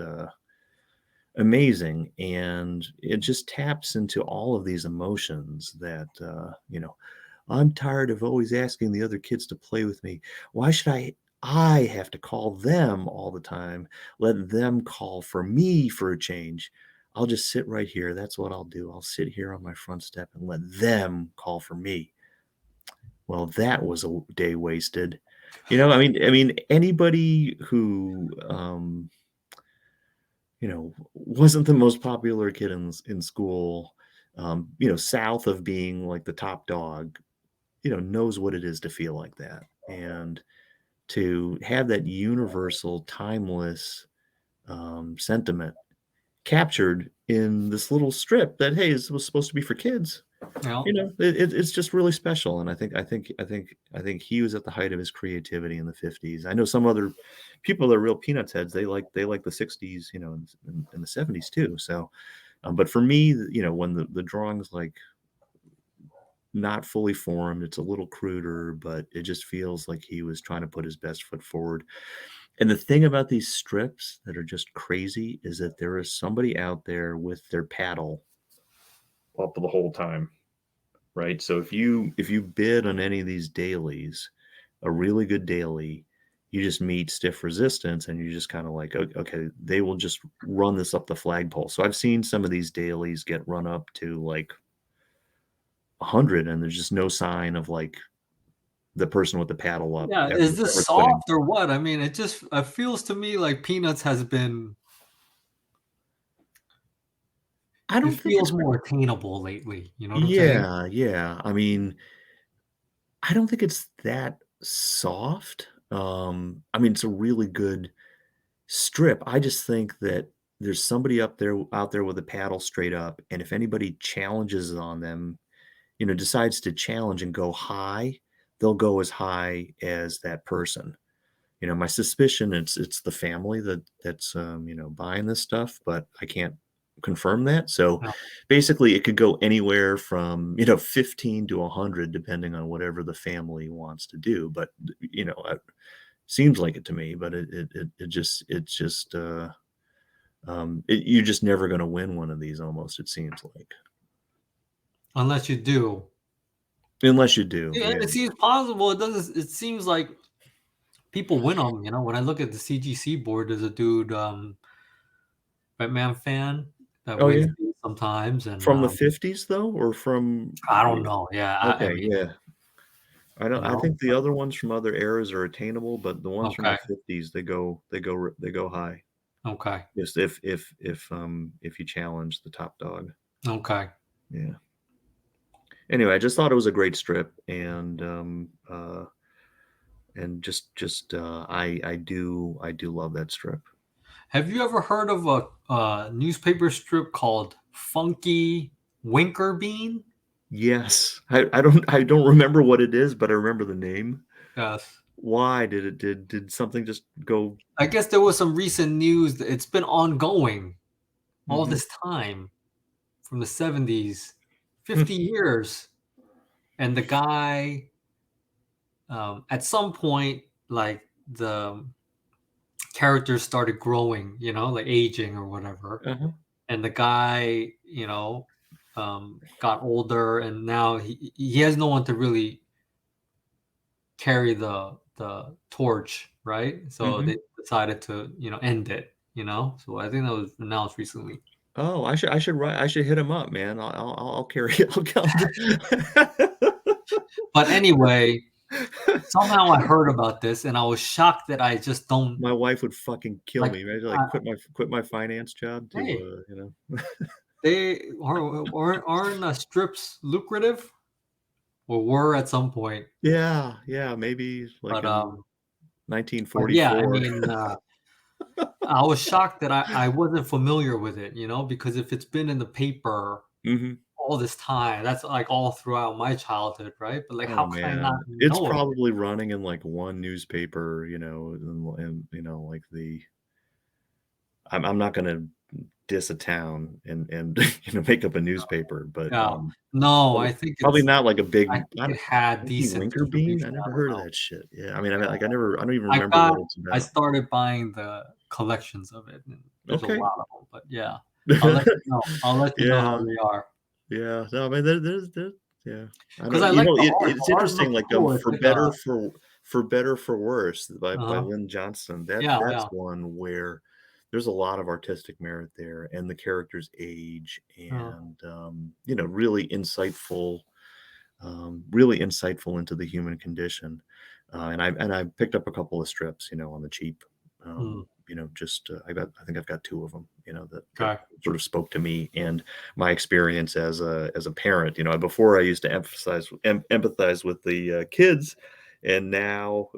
S2: amazing. And it just taps into all of these emotions that, I'm tired of always asking the other kids to play with me. Why should I have to call them all the time? Let them call for me for a change. I'll just sit right here. That's what I'll do. I'll sit here on my front step and let them call for me. Well, that was a day wasted. I mean, anybody who, wasn't the most popular kid in school, south of being like the top dog, knows what it is to feel like that. And to have that universal, timeless, sentiment captured in this little strip that, hey, this was supposed to be for kids.
S1: You know,
S2: It's just really special. And I think he was at the height of his creativity in the 50s. I know some other people that are real Peanuts heads. They like the 60s, and the 70s too. So, but for me, when the drawings like not fully formed. It's a little cruder, but it just feels like he was trying to put his best foot forward. And the thing about these strips that are just crazy is that there is somebody out there with their paddle up the whole time, right? So if you bid on any of these dailies, a really good daily, you just meet stiff resistance and you just kind of like, okay, they will just run this up the flagpole. So I've seen some of these dailies get run up to like 100 and there's just no sign of like the person with the paddle up
S1: yeah,
S2: ever
S1: is this
S2: ever quitting.
S1: soft or what? I mean, it feels to me like Peanuts has been
S2: I
S1: it
S2: don't think
S1: feels
S2: it's
S1: more attainable lately, you know what I'm saying?
S2: yeah, yeah. I mean, I don't think it's that soft. I mean, it's a really good strip. I just think that there's somebody up there out there with a paddle straight up, and if anybody challenges on them, decides to challenge and go high, they'll go as high as that person. my suspicion it's the family that's buying this stuff, but I can't confirm that. So
S1: Yeah.
S2: basically, it could go anywhere from 15 to 100, depending on whatever the family wants to do. But it seems like it to me. But you're just never going to win one of these. Almost, it seems like,
S1: Unless you do.
S2: unless you do.
S1: Yeah,
S2: Yeah.
S1: and it seems possible. It doesn't. It seems like people win them. When I look at the CGC board, there's a dude, Batman fan that
S2: Oh
S1: wins
S2: yeah.
S1: these sometimes, and
S2: From the 50s though, or from
S1: I don't know. Yeah, I
S2: okay,
S1: mean,
S2: yeah. I think the
S1: but
S2: other ones from other eras are attainable, but the ones from the
S1: okay,
S2: 50s, they go high.
S1: okay,
S2: Just if you challenge the top dog.
S1: okay.
S2: Yeah. Anyway, I just thought it was a great strip, and I do love that strip.
S1: Have you ever heard of a newspaper strip called Funky Winker Bean?
S2: Yes. I don't remember what it is, but I remember the name.
S1: Yes.
S2: Why did something just go?
S1: I guess there was some recent news that it's been ongoing all
S2: Mhm.
S1: this time from the 70s,
S2: Hmm.
S1: 50 years. And the guy, at some point, like the characters started growing, like aging or whatever.
S2: Uh-huh.
S1: And the guy, got older, and now he has no one to really carry the torch, right? So
S2: Mhm.
S1: they decided to, end it. So I think that was announced recently.
S2: Oh, I should hit him up, man. I'll carry I'll
S1: But anyway, somehow I heard about this, and I was shocked that I just don't
S2: My wife would fucking kill
S1: like.
S2: me. Imagine, like,
S1: Uh,
S2: quit my finance job to,
S1: hey, they aren't strips lucrative, or were at some point.
S2: Yeah, maybe like
S1: But
S2: in
S1: but yeah, I
S2: 1944.
S1: mean, I was shocked that I wasn't familiar with it, because if it's been in the paper
S2: Mhm.
S1: all this time, that's like all throughout my childhood, right? But like,
S2: Oh,
S1: how could I not
S2: man. It's
S1: know of it?
S2: probably running in, like, one newspaper, and, like, I'm not gonna diss a town and, make up a newspaper, but,
S1: Yeah. No,
S2: probably probably not like a
S1: I
S2: big
S1: think
S2: I
S1: it
S2: don't
S1: had
S2: Funky
S1: decent
S2: Winker Bean?
S1: distribution.
S2: I never
S1: I don't
S2: heard of
S1: know.
S2: that shit. Yeah,
S1: Yeah.
S2: I don't even
S1: I
S2: remember what
S1: got
S2: it's
S1: I
S2: about.
S1: started buying the collections of it, and there's a
S2: Okay.
S1: lot of them, but yeah. I'll let you know. I'll let you know how
S2: Yeah,
S1: they are.
S2: yeah. No, I mean, there's yeah. I
S1: 'Cause
S2: don't
S1: I like the art.
S2: it's
S1: The art
S2: interesting,
S1: looks
S2: like,
S1: cool. It's
S2: For
S1: like
S2: Better
S1: a
S2: for Worse by
S1: uh-huh.
S2: Lynn Johnston.
S1: Yeah,
S2: That's
S1: yeah.
S2: one where there's a lot of artistic merit there, and the characters age,
S1: Uh,
S2: and, really insightful into the human condition. And I picked up a couple of strips, on the cheap.
S1: mm,
S2: Just I think I've got two of them, that
S1: okay.
S2: sort of spoke to me and my experience as a parent. Before I used to empathize with the kids, and now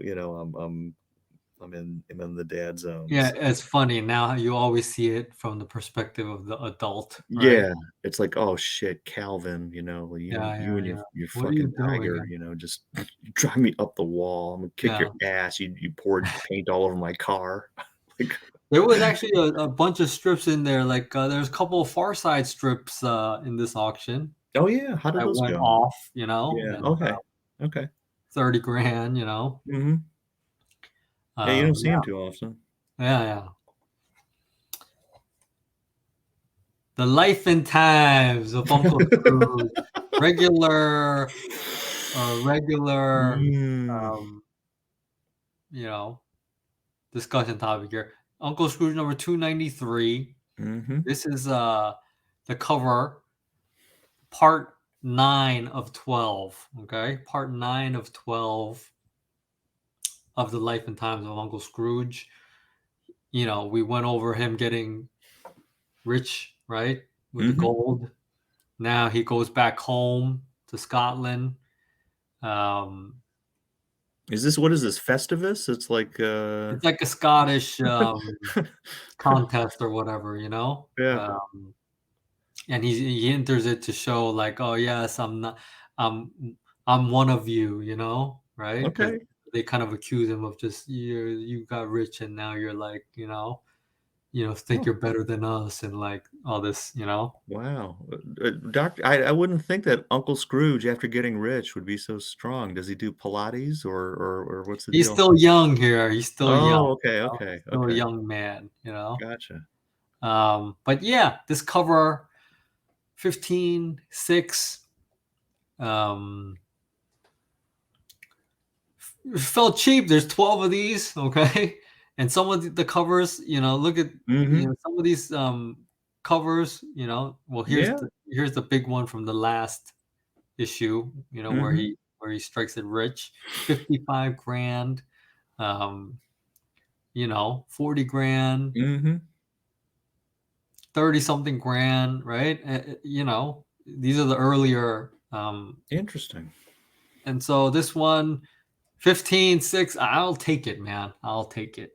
S2: I'm in the dad zone.
S1: Yeah,
S2: So
S1: it's funny now you always see it from the perspective of the adult, right?
S2: yeah, it's like, "Oh, shit, Calvin, you
S1: Yeah,
S2: you
S1: yeah,
S2: and your
S1: yeah.
S2: your
S1: What are you
S2: fucking
S1: doing?
S2: tiger, just drive me up the wall. I'm gonna kick your
S1: Yeah.
S2: ass. You poured paint all over my car." Like,
S1: There was actually a bunch of strips in there, like, there's a couple of Far Side strips, in this auction
S2: "Oh, yeah, how did
S1: that
S2: those
S1: went
S2: go?"
S1: off,
S2: Yeah,
S1: and,
S2: okay, okay.
S1: 30 grand,
S2: Mhm. Yeah, you don't see
S1: yeah,
S2: them too often.
S1: yeah, yeah. The Life and Times of Uncle Scrooge. Regular regular,
S2: Mm,
S1: um, you know, discussion topic here. Uncle Scrooge number 293.
S2: mhm.
S1: This is, the cover, part 9 of 12, okay? Part 9 of 12 of the Life and Times of Uncle Scrooge. We went over him getting rich, right? With the
S2: Mhm.
S1: gold. Now he goes back home to Scotland. Um,
S2: What is this, Festivus? It's like,
S1: it's like a Scottish, contest or whatever,
S2: Yeah,
S1: and he enters it to show like, oh yes, I'm not, I'm I'm one of you, right? Because
S2: okay.
S1: they kind of accuse him of just you got rich and now you're like, think
S2: Oh,
S1: you're better than us and like all this,
S2: wow. I wouldn't think that Uncle Scrooge, after getting rich, would be so strong. Does he do Pilates or what's the
S1: He's
S2: deal?
S1: still young here. He's still young,
S2: Oh, okay, okay,
S1: still a
S2: okay.
S1: young man.
S2: Gotcha.
S1: But yeah, this cover 15.6 um felt cheap. There's 12 of these, okay? And some of the covers, look at
S2: Mhm.
S1: some of these covers, well
S2: Yeah.
S1: here's the big one from the last issue, where
S2: Mhm.
S1: he strikes it rich. 55 grand, 40 grand,
S2: Mhm.
S1: 30 something grand, right? These are the earlier
S2: Interesting.
S1: and so this one 15.6, I'll take it, man. I'll take it,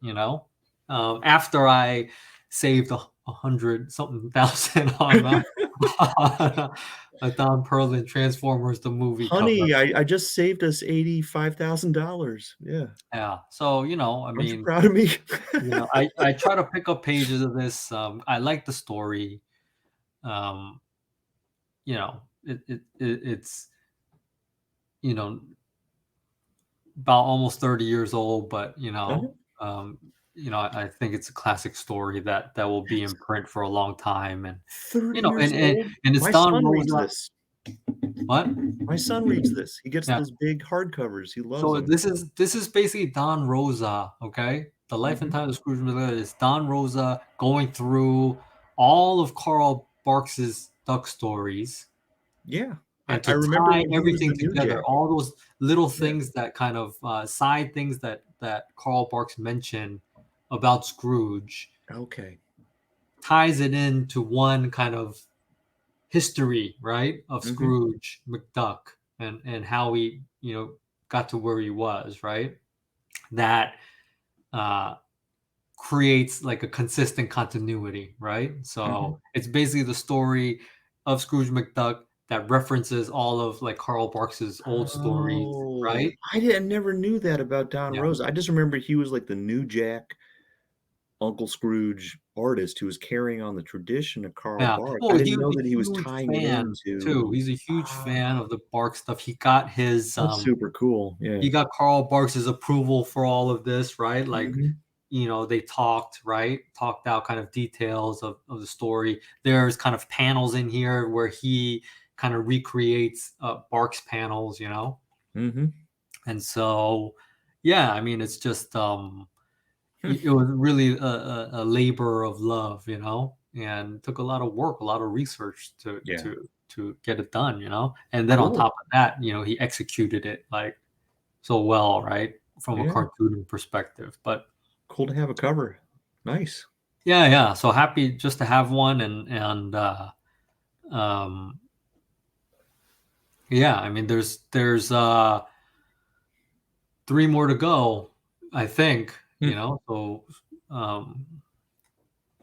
S1: after I saved 100 something thousand on a Don Perlin Transformers the movie cover.
S2: Honey, I just saved us $85,000. Yeah.
S1: Yeah. So, I
S2: Aren't you
S1: mean,
S2: proud of me?
S1: I try to pick up pages of this. I like the story. Um, it's you know about almost 30 years old, but
S2: Uh-huh.
S1: I think it's a classic story that will be in
S2: That's
S1: print for a long time, and
S2: 30
S1: you know,
S2: years
S1: and and,
S2: old?
S1: and it's
S2: My
S1: Don
S2: son reads
S1: Rosa.
S2: this.
S1: What?
S2: My son reads this. He gets
S1: Yeah.
S2: those big hardcovers. He loves
S1: So
S2: them.
S1: this is basically Don Rosa. Okay, the life and
S2: Mhm.
S1: times of Scrooge McDuck is Don Rosa going through all of Carl Barks's Duck stories
S2: Yeah.
S1: and
S2: I
S1: to
S2: remember
S1: tie
S2: when he was
S1: everything
S2: the new
S1: together,
S2: Jack.
S1: all those little
S2: Yeah.
S1: things that kind of side things that Carl Barks mentioned about Scrooge
S2: Okay.
S1: ties it into one kind of history, right, of
S2: Mhm.
S1: Scrooge McDuck and how he got to where he was, right? That uh, creates like a consistent continuity, right?
S2: Mhm.
S1: So it's basically the story of Scrooge McDuck that references all of like Carl Barks's old stories,
S2: Oh,
S1: right?
S2: I never knew that about Don
S1: Yeah,
S2: Rosa. I just remember he was like the new Jack Uncle Scrooge artist who was carrying on the tradition of Karl
S1: yeah.
S2: Barks.
S1: Well,
S2: I
S1: he
S2: didn't
S1: was
S2: know
S1: a
S2: that he was
S1: huge
S2: tying it
S1: fan
S2: into
S1: too. He's a huge fan
S2: Ah,
S1: of the Barks stuff.
S2: that's super cool. Yeah.
S1: He got Carl Barks's approval for all of this, right? Like,
S2: Mhm.
S1: they talked, right? Talked out kind of details of the story. There's kind of panels in here where he kind of recreates Barks panels,
S2: Mhm.
S1: and so yeah, I mean, it's just
S2: Hmm.
S1: it was really a labor of love, and took a lot of work, a lot of research to
S2: Yeah.
S1: to to get it done, and then on
S2: Cool.
S1: top of that, he executed it like so well, right, from a
S2: Yeah.
S1: cartooning perspective. But
S2: Cool to have a cover. Nice.
S1: yeah, yeah, so happy just to have one, and um, yeah, I mean, there's 3 more to go, I think,
S2: Hmm.
S1: so, um,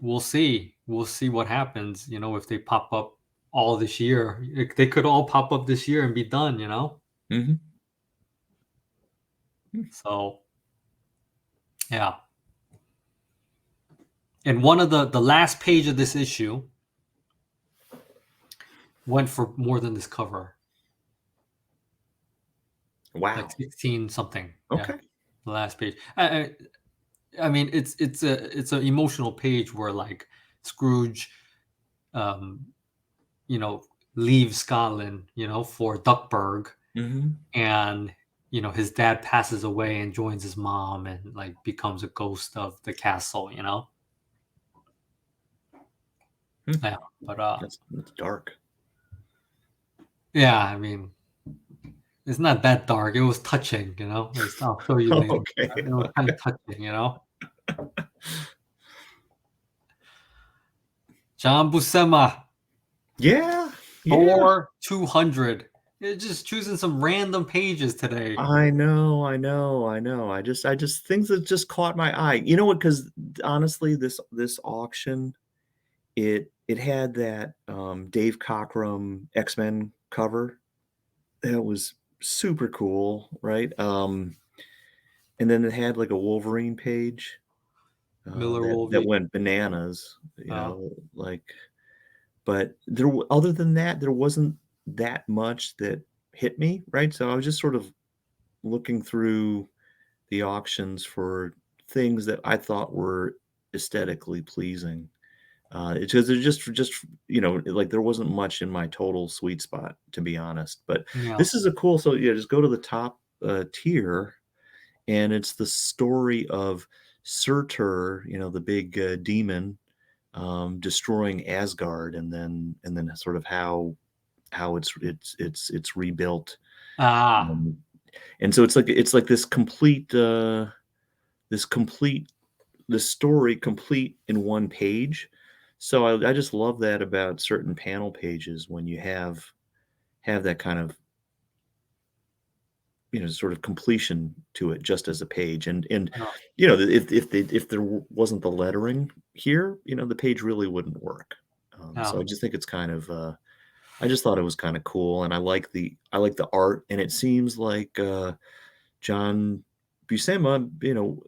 S1: we'll see what happens, if they pop up all this year. They could all pop up this year and be done.
S2: Mhm. Hmm.
S1: So, yeah. And one of the last page of this issue went for more than this cover, like
S2: Wow.
S1: 16 something. Yeah,
S2: Okay.
S1: the last page. I mean, it's an emotional page where like Scrooge, um, you know, leaves Scotland, for Duckburg,
S2: Mhm.
S1: and his dad passes away and joins his mom and like becomes a ghost of the castle.
S2: Hmm.
S1: Yeah, but
S2: That's dark.
S1: yeah, I mean, it's not that dark. It was touching. I'll show you later.
S2: Okay.
S1: It was kind of touching. John Buscema,
S2: Yeah. Yeah.
S1: Thor 200. It's just choosing some random pages today.
S2: I know, I know, I know. I just things that just caught my eye. You know what? Because honestly, this auction, it had that, Dave Cockrum X-Men cover. That was super cool, right? and then it had like a Wolverine page
S1: Miller
S2: that
S1: Wolvie.
S2: went bananas,
S1: Uh,
S2: like. But other than that, there wasn't that much that hit me, right? So I was just sort of looking through the auctions for things that I thought were aesthetically pleasing. It's because there's just like there wasn't much in my total sweet spot, to be honest. But
S1: yeah.
S2: this is a cool. So yeah, just go to the top tier, and it's the story of Surtur, the big demon, destroying Asgard, and then sort of how it's rebuilt.
S1: Ah,
S2: Um, and so it's like this complete the story complete in one page. So I just love that about certain panel pages when you have that kind of sort of completion to it just as a page. And
S1: yeah.
S2: if there wasn't the lettering here, the page really wouldn't work. So
S1: Yeah.
S2: I just think it's kind of I just thought it was kind of cool, and I like the art, and it seems like John Buscema,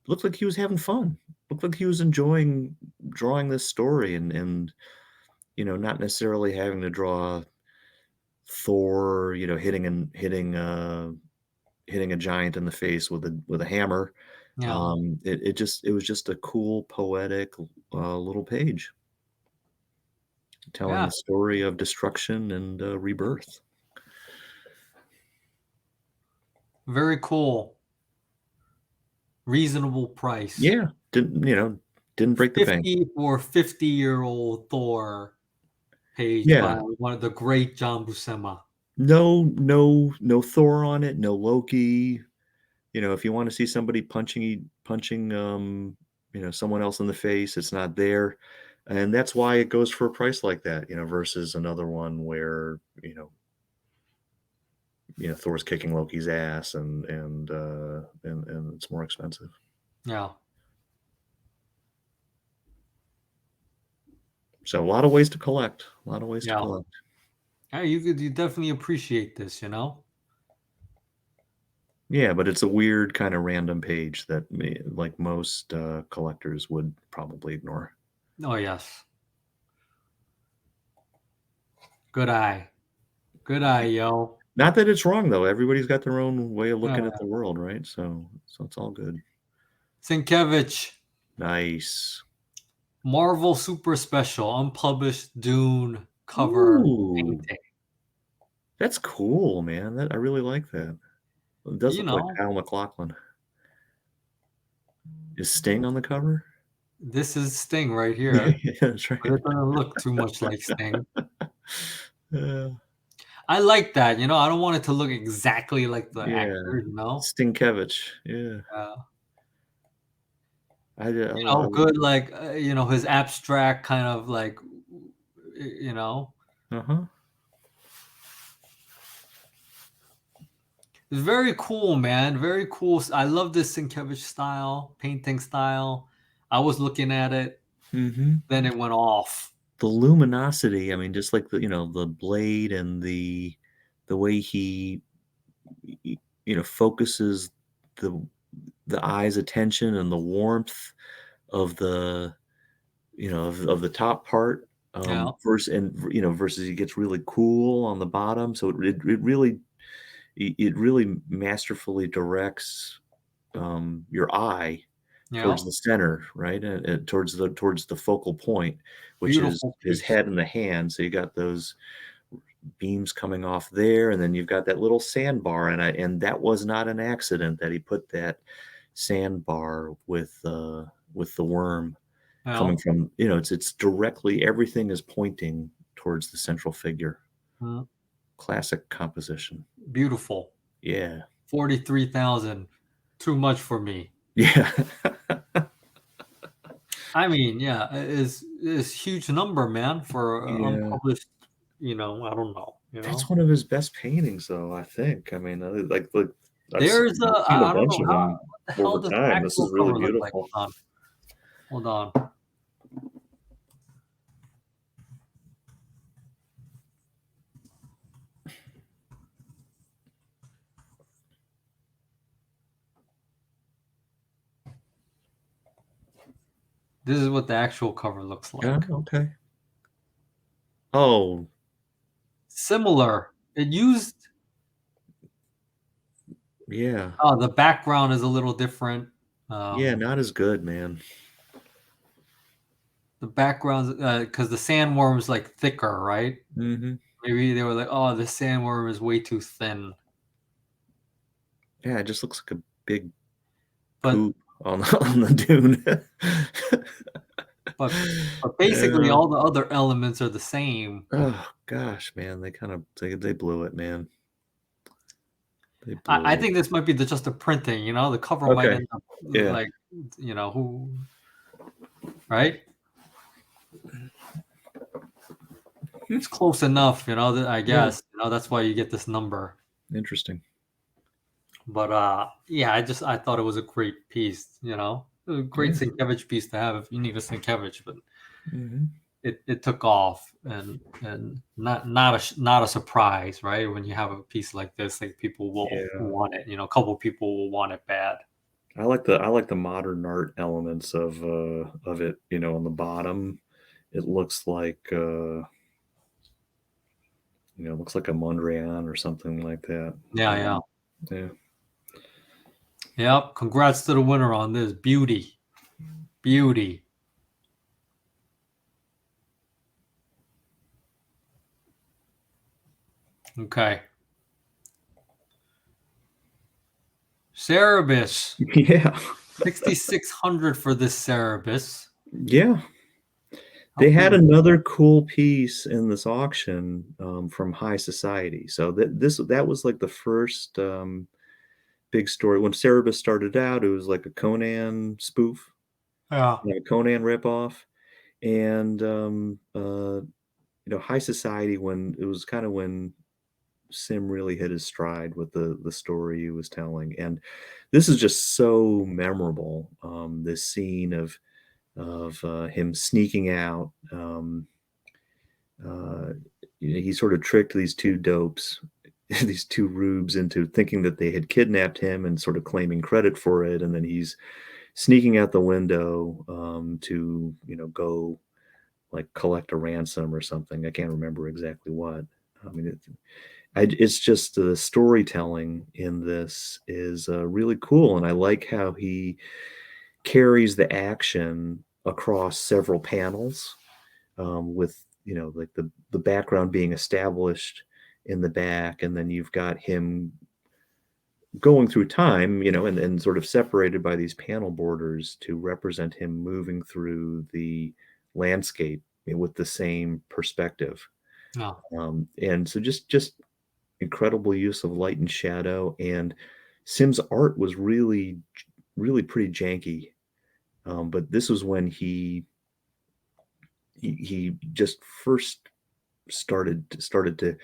S2: looked like he was having fun. Looked like he was enjoying drawing this story, and not necessarily having to draw Thor, hitting a giant in the face with a hammer.
S1: Yeah.
S2: It was just a cool, poetic little page telling
S1: Yeah.
S2: the story of destruction and rebirth.
S1: Very cool. Reasonable price.
S2: Yeah, didn't break the bank.
S1: 50 for 50-year-old Thor page by
S2: Yeah,
S1: one of the great John Buscema.
S2: no Thor on it, no Loki. If you want to see somebody punching someone else in the face, it's not there. And that's why it goes for a price like that, versus another one where, Thor's kicking Loki's ass and it's more expensive.
S1: Yeah.
S2: So a lot of ways to collect. A lot of ways to
S1: Yeah.
S2: collect.
S1: Yeah, you definitely appreciate this, you know?
S2: Yeah, but it's a weird kind of random page that like most collectors would probably ignore.
S1: Oh, yes. Good eye. Good eye, yo.
S2: Not that it's wrong though. Everybody's got their own way of looking at
S1: Yeah.
S2: the world, right? So it's all good.
S1: Sienkiewicz,
S2: Nice.
S1: Marvel Super Special, unpublished Dune cover
S2: Ooh,
S1: painting.
S2: that's cool, man. I really like that. It does
S1: You
S2: look like
S1: know,
S2: Kyle MacLachlan. Is Sting on the cover?
S1: this is Sting right
S2: Yeah,
S1: here,
S2: that's
S1: but
S2: right.
S1: it doesn't look too much like Sting.
S2: Uh,
S1: I like that, you know, I don't want it to look exactly like the
S2: yeah,
S1: actor, you know?
S2: Stinkevich. Yeah,
S1: Uh,
S2: I
S1: good, like, his abstract kind of like, you know,
S2: uh-huh.
S1: it's very cool, man. Very cool. I love this Sienkiewicz style, painting style. I was looking at it,
S2: Mhm.
S1: then it went off.
S2: The luminosity, I mean, just like the blade and the way he focuses the the eye's attention and the warmth of the top part,
S1: Yeah,
S2: versus he gets really cool on the bottom. So it really masterfully directs, your eye
S1: yeah.
S2: towards the center, right? And towards the focal point, which is
S1: Beautiful
S2: his
S1: piece.
S2: head and the hand. So you got those beams coming off there, and then you've got that little sandbar, and that was not an accident that he put that sandbar with the worm
S1: Yeah.
S2: coming from, it's directly everything is pointing towards the central figure.
S1: Mm,
S2: Classic composition.
S1: beautiful.
S2: Yeah.
S1: 43,000. Too much for me.
S2: Yeah.
S1: I mean, yeah, is huge number, man, for
S2: Yeah.
S1: unpublished, I don't know,
S2: That's one of his best paintings, though, I think. I mean, like,
S1: There's
S2: I've seen a
S1: I don't
S2: bunch
S1: know
S2: of
S1: how
S2: them
S1: what the hell
S2: over
S1: does the
S2: time. This
S1: actual
S2: is really
S1: cover look like?
S2: beautiful.
S1: Hold on. Hold on. This is what the actual cover looks
S2: Yeah,
S1: like.
S2: okay. Oh,
S1: Similar. It used
S2: yeah.
S1: the background is a little different.
S2: Yeah, not as good, man.
S1: The backgrounds because the sandworm's like thicker, right?
S2: Mhm.
S1: Maybe they were like, oh, the sandworm is way too thin.
S2: Yeah, it just looks like a big
S1: But
S2: poop on on the dune.
S1: but but basically
S2: Yeah.
S1: all the other elements are the same.
S2: Oh gosh, man, they kind of they blew it, man. They
S1: I
S2: blew it.
S1: think this might be just the printing, the cover might
S2: Okay.
S1: end up
S2: Yeah.
S1: like, who, right? It's close enough, that I
S2: Yeah.
S1: guess, that's why you get this number.
S2: Interesting.
S1: But yeah, I thought it was a great piece, a great
S2: Yeah.
S1: Sienkiewicz piece to have if you need a Sienkiewicz, but
S2: Mhm.
S1: it took off, and not a surprise, right? When you have a piece like this, like people will
S2: Yeah.
S1: want it, a couple people will want it bad.
S2: I like the modern art elements of it, on the bottom. It looks like it looks like a Mondrian or something like that.
S1: Yeah, yeah.
S2: Yeah.
S1: Yep. Congrats to the winner on this. Beauty. Beauty. Okay. Cerebus.
S2: Yeah.
S1: 6,600 for this Cerebus.
S2: Yeah.
S1: How
S2: They had
S1: big?
S2: another cool piece in this auction, from High Society. So that was like the first, big story. When Cerebus started out, it was like a Conan spoof,
S1: Yeah.
S2: a Conan ripoff, and, High Society when it was kinda when Sim really hit his stride with the story he was telling, and this is just so memorable, this scene of him sneaking out, uh, he sort of tricked these 2 dopes, these 2 rubes into thinking that they had kidnapped him and sort of claiming credit for it, and then he's sneaking out the window, to, go, like, collect a ransom or something. I can't remember exactly what. I mean, it's just the storytelling in this is, really cool, and I like how he carries the action across several panels, with, like, the background being established in the back, and then you've got him going through time, and sort of separated by these panel borders to represent him moving through the landscape with the same perspective.
S1: No.
S2: And so just incredible use of light and shadow, and Sim's art was really pretty janky. But this was when he just first started to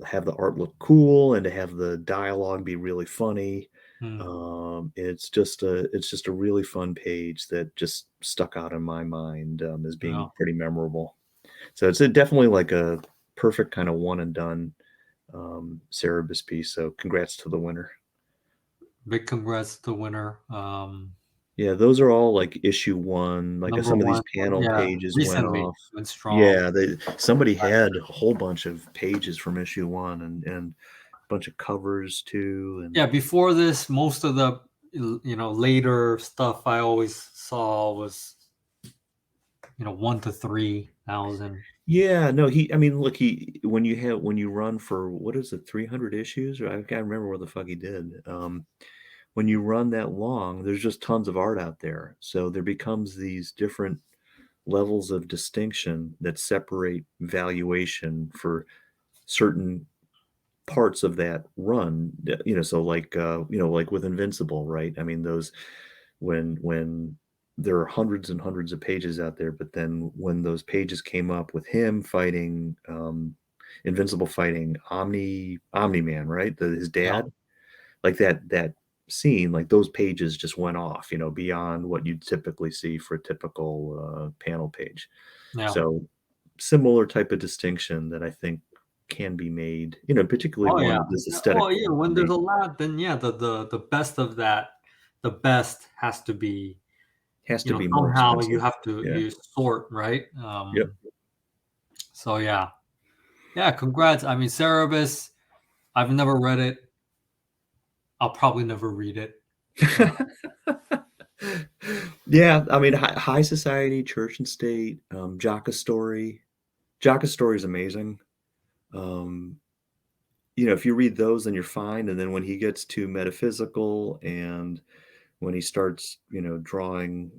S2: have the art look cool and to have the dialogue be really funny.
S1: Hmm.
S2: It's just a really fun page that just stuck out in my mind, as being
S1: No.
S2: pretty memorable. So it's definitely like a perfect kind of one and done, Cerebus piece. So congrats to the winner.
S1: Big congrats to the winner.
S2: Yeah, those are all like issue one. Like
S1: Number
S2: some of these
S1: one.
S2: panel
S1: Yeah.
S2: pages went
S1: Recently
S2: off.
S1: went strong.
S2: Yeah, somebody had a whole bunch of pages from issue one and a bunch of covers too. And
S1: Yeah. Before this, most of the later stuff I always saw was 1 to 3,000.
S2: yeah, no, I mean, look, when you run for what is it, 300 issues? Or I can't remember what the fuck he did. When you run that long, there's just tons of art out there. So there becomes these different levels of distinction that separate valuation for certain parts of that run. So like, like with Invincible, right? I mean, those when there are hundreds and hundreds of pages out there, but then when those pages came up with him fighting, Invincible fighting Omni Man, right? His
S1: Yeah.
S2: dad, like that scene, like those pages just went off, beyond what you'd typically see for a typical, panel page.
S1: Yeah.
S2: So similar type of distinction that I think can be made, particularly
S1: Oh yeah.
S2: one this
S1: Yeah, well,
S2: aesthetic
S1: yeah.
S2: one to
S1: When there's
S2: me.
S1: a lot, then yeah, the best of that, the best has to be
S2: Has to be more
S1: somehow you
S2: expensive.
S1: have to
S2: Yeah.
S1: you sort, right?
S2: Yep.
S1: So yeah. Yeah, congrats. I mean, Cerebus, I've never read it. I'll probably never read it. Uh,
S2: Yeah, I mean, high society, church and state, Jocka's story. Jocka's story is amazing. Um, if you read those, then you're fine. And then when he gets to metaphysical and when he starts, drawing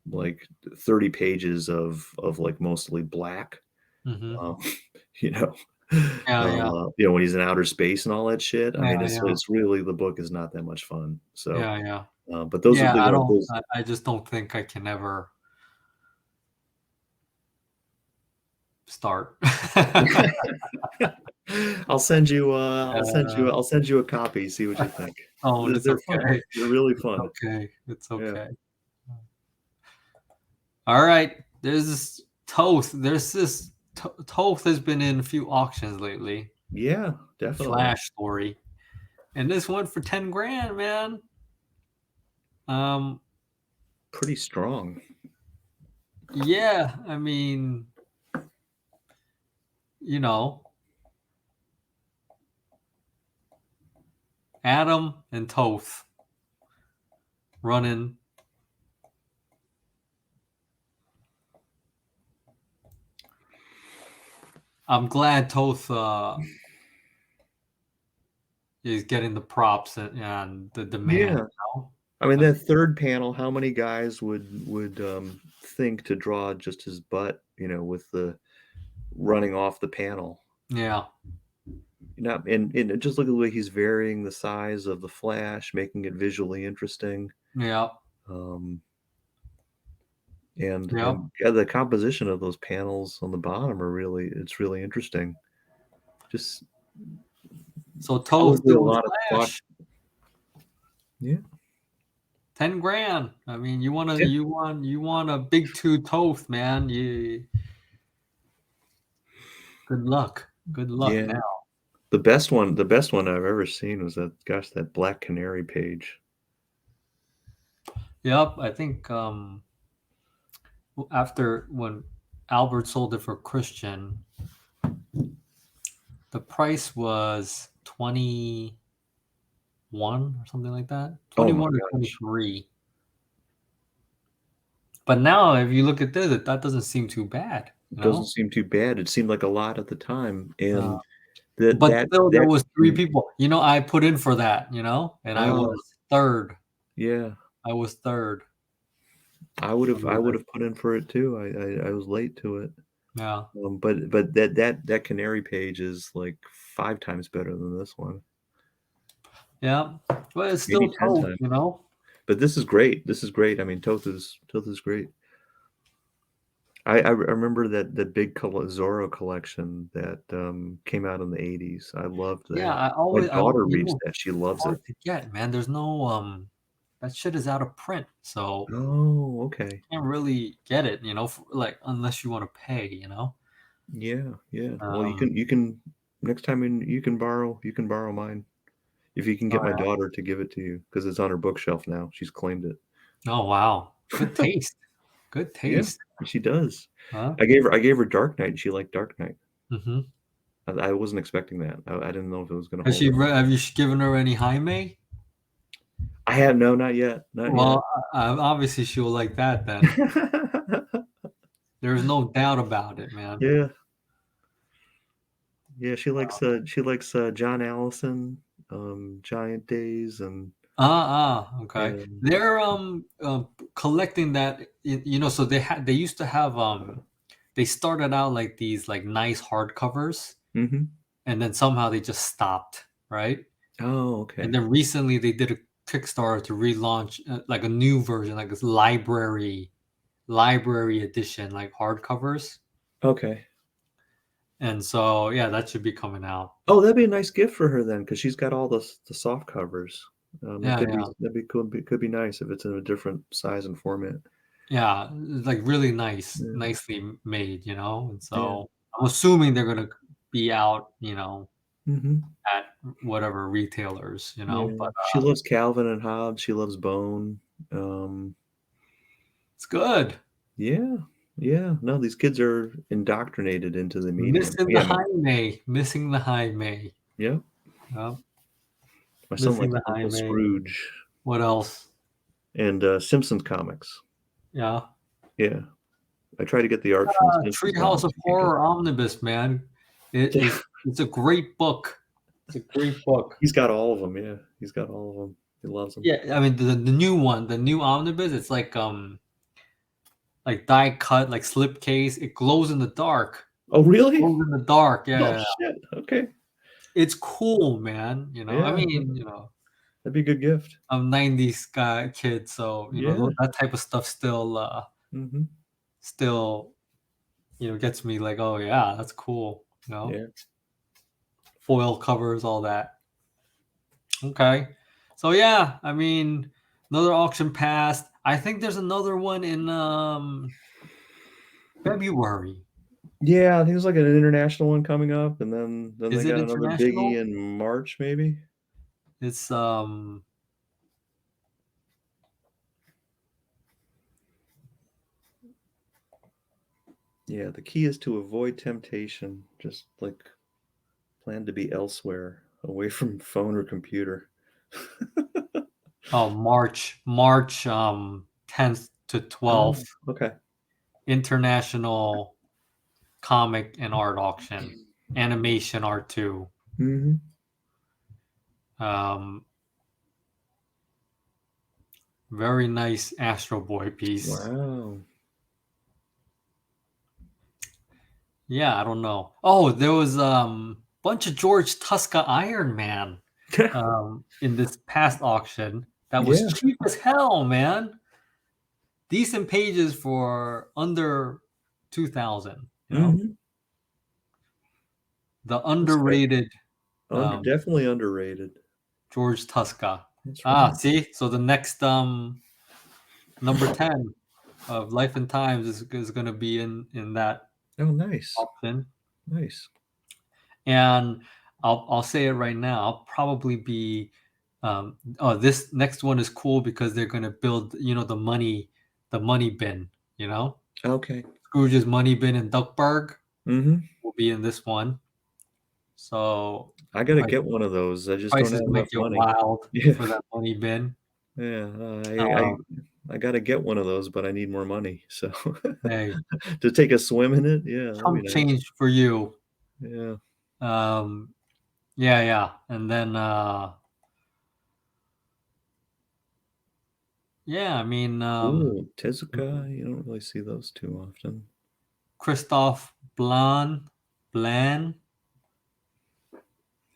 S2: like 30 pages of like mostly black,
S1: mhm.
S2: um, you know,
S1: Yeah, yeah.
S2: when he's in outer space and all that shit. I mean,
S1: Yeah,
S2: it's
S1: yeah.
S2: it's really the book is not that much fun. So,
S1: Yeah, yeah.
S2: but those are
S1: Yeah,
S2: the those.
S1: I just don't think I can ever start.
S2: I'll send you a copy. See what you think.
S1: Oh, it's
S2: They're fun.
S1: okay.
S2: They're really
S1: It's
S2: fun.
S1: okay. It's
S2: Yeah.
S1: okay. Alright. There's this Toth. There's this Toth has been in a few auctions lately.
S2: Yeah,
S1: The
S2: definitely.
S1: Flash story. And this went for 10 grand, man. Um,
S2: Pretty strong.
S1: yeah, I mean, you know, Adam and Toth running. I'm glad Toth is getting the props and the demand,
S2: Yeah.
S1: you know?
S2: I mean,
S1: Uh,
S2: that third panel, how many guys would think to draw just his butt, with the running off the panel?
S1: yeah,
S2: And just look at the way he's varying the size of the flash, making it visually interesting.
S1: yeah,
S2: Um, and
S1: yeah.
S2: and yeah, the composition of those panels on the bottom it's really interesting. Just
S1: So Toth
S2: probably a
S1: doing
S2: lot of thought.
S1: Flash,
S2: Yeah.
S1: 10 grand. I mean,
S2: Yeah.
S1: you want a big two Toth, man. You good luck. Good luck
S2: Yeah.
S1: now.
S2: The best one I've ever seen was that Black Canary page.
S1: Yep, I think after when Albert sold it for Christian, the price was 21 or something like that.
S2: Oh my
S1: 21 or
S2: gosh.
S1: 23. But now if you look at this, that doesn't seem too bad,
S2: It
S1: you
S2: doesn't
S1: know?
S2: seem too bad. It seemed like a lot at the time,
S1: Uh,
S2: and that
S1: but
S2: that
S1: still there
S2: that
S1: was three
S2: mm,
S1: people. I put in for that, and I
S2: ah,
S1: was third.
S2: yeah.
S1: I was third.
S2: I
S1: Under
S2: would
S1: that.
S2: have put in for it too. I was late to it.
S1: Yeah.
S2: But that canary page is like 5 times better than this one,
S1: Yeah. But it's
S2: maybe
S1: still
S2: 10
S1: toast,
S2: times.
S1: you know?
S2: But this is great. This is great. I mean, Toth is great. I remember that big Zorro collection that, came out in the '80s. I loved
S1: Yeah,
S2: that. My
S1: I
S2: daughter
S1: you
S2: reads
S1: know,
S2: that. She
S1: it's
S2: loves it.
S1: hard to get, man. There's no that shit is out of print. So
S2: Oh, okay.
S1: can't really get it, like unless you want to pay,
S2: Yeah, yeah. Well,
S1: Um,
S2: you can next time you can borrow mine. If you can get my
S1: oh,
S2: daughter to give it to you, because it's on her bookshelf now. She's claimed it.
S1: oh wow, good taste, good
S2: Yeah,
S1: taste,
S2: she does.
S1: huh?
S2: I gave her Dark Knight, and she liked Dark Knight.
S1: Mm-hmm.
S2: I wasn't expecting that. I didn't know if it was gonna hold up.
S1: Have you given her any Jaime?
S2: I had no, not yet, not yet.
S1: Well, obviously she'll like that then. There's no doubt about it, man.
S2: Yeah, yeah, she likes, John Allison, Giant Days, and
S1: Okay.
S2: and
S1: They're collecting that. So they used to have they started out like these like nice hardcovers,
S2: mhm.
S1: and then somehow they just stopped, right?
S2: Oh,
S1: And
S2: okay.
S1: then recently they did a Kickstarter to relaunch like a new version, like this library edition, like hardcovers.
S2: Okay.
S1: And so yeah, that should be coming out.
S2: Oh, that'd be a nice gift for her then, because 'cause she's got all the soft covers. That
S1: Yeah, yeah,
S2: could be nice if it's in a different size and format.
S1: yeah. It's like really nice,
S2: Yeah,
S1: nicely made, And
S2: yeah.
S1: so I'm assuming they're gonna be out,
S2: Mhm.
S1: at whatever retailers,
S2: Yeah.
S1: But
S2: She loves Calvin and Hobbes, she loves Bone, um,
S1: It's good.
S2: Yeah. Yeah. No, these kids are indoctrinated into the medium.
S1: Missing the
S2: Yeah,
S1: Jaime. Missing the Jaime.
S2: yeah.
S1: Yep.
S2: My son
S1: Missing
S2: likes
S1: the
S2: Uncle
S1: Jaime.
S2: Scrooge
S1: What else?
S2: and Simpsons comics.
S1: Yeah.
S2: Yeah. I try to get the art from the Simpsons
S1: Treehouse
S2: comics.
S1: of
S2: You can't get
S1: Horror Omnibus, man. It
S2: it.
S1: is. It's a great book. It's a great book.
S2: He's got all of them. Yeah. He's got all of them. He loves them.
S1: Yeah, I mean the new one, the new omnibus. It's like die cut, like slipcase. It glows in the dark.
S2: Oh, really?
S1: Glows in the dark.
S2: Oh,
S1: Yeah,
S2: shit. Okay.
S1: it's cool, man. I
S2: Yeah.
S1: mean,
S2: That'd be a good gift.
S1: I'm '90s guy kid, so
S2: Yeah.
S1: that type of stuff
S2: Hmm.
S1: still gets me like, oh yeah, that's cool.
S2: Yeah.
S1: Foil covers, all that. Okay, so yeah, I mean, another auction passed. I think there's another one in February.
S2: Yeah. I think there's like an international one coming up, and then they
S1: Is it
S2: got another biggie
S1: international?
S2: in March, maybe.
S1: It's
S2: Yeah. The key is to avoid temptation. Just like plan to be elsewhere, away from phone or computer.
S1: oh, March 10th to
S2: Oh,
S1: 12th,
S2: okay.
S1: International Comic and Art Auction, Animation Art 2.
S2: Hmm.
S1: Um, very nice Astro Boy piece.
S2: Wow.
S1: Yeah, I don't know. Oh, there was bunch of George Tuska Iron Man in this past auction that was
S2: Yeah.
S1: cheap as hell, man. Decent pages for under 2,000.
S2: Hmm.
S1: The
S2: That's great.
S1: underrated um,
S2: Definitely underrated.
S1: George Tuska.
S2: That's
S1: Ah,
S2: right.
S1: see, so the next number 10 of Life and Times is going to be in that
S2: Oh, nice.
S1: auction.
S2: Nice.
S1: And I'll say it right now. I'll probably be. This next one is cool because they're gonna build, the money bin.
S2: Okay.
S1: Scrooge's money bin in Duckburg
S2: Hmm.
S1: will be in this one. So
S2: I gotta
S1: price,
S2: get one of those. I just don't
S1: prices
S2: have
S1: might
S2: enough
S1: get
S2: money.
S1: wild
S2: Yeah.
S1: for that money bin.
S2: Yeah.
S1: Um,
S2: I gotta get one of those, but I need more money. So
S1: hey,
S2: to take a swim in it, yeah, that'd be
S1: chump
S2: nice.
S1: change for you.
S2: Yeah.
S1: Um, yeah, yeah, and then yeah, I mean
S2: Cool. Tezuka, you don't really see those too often.
S1: Christophe Blan.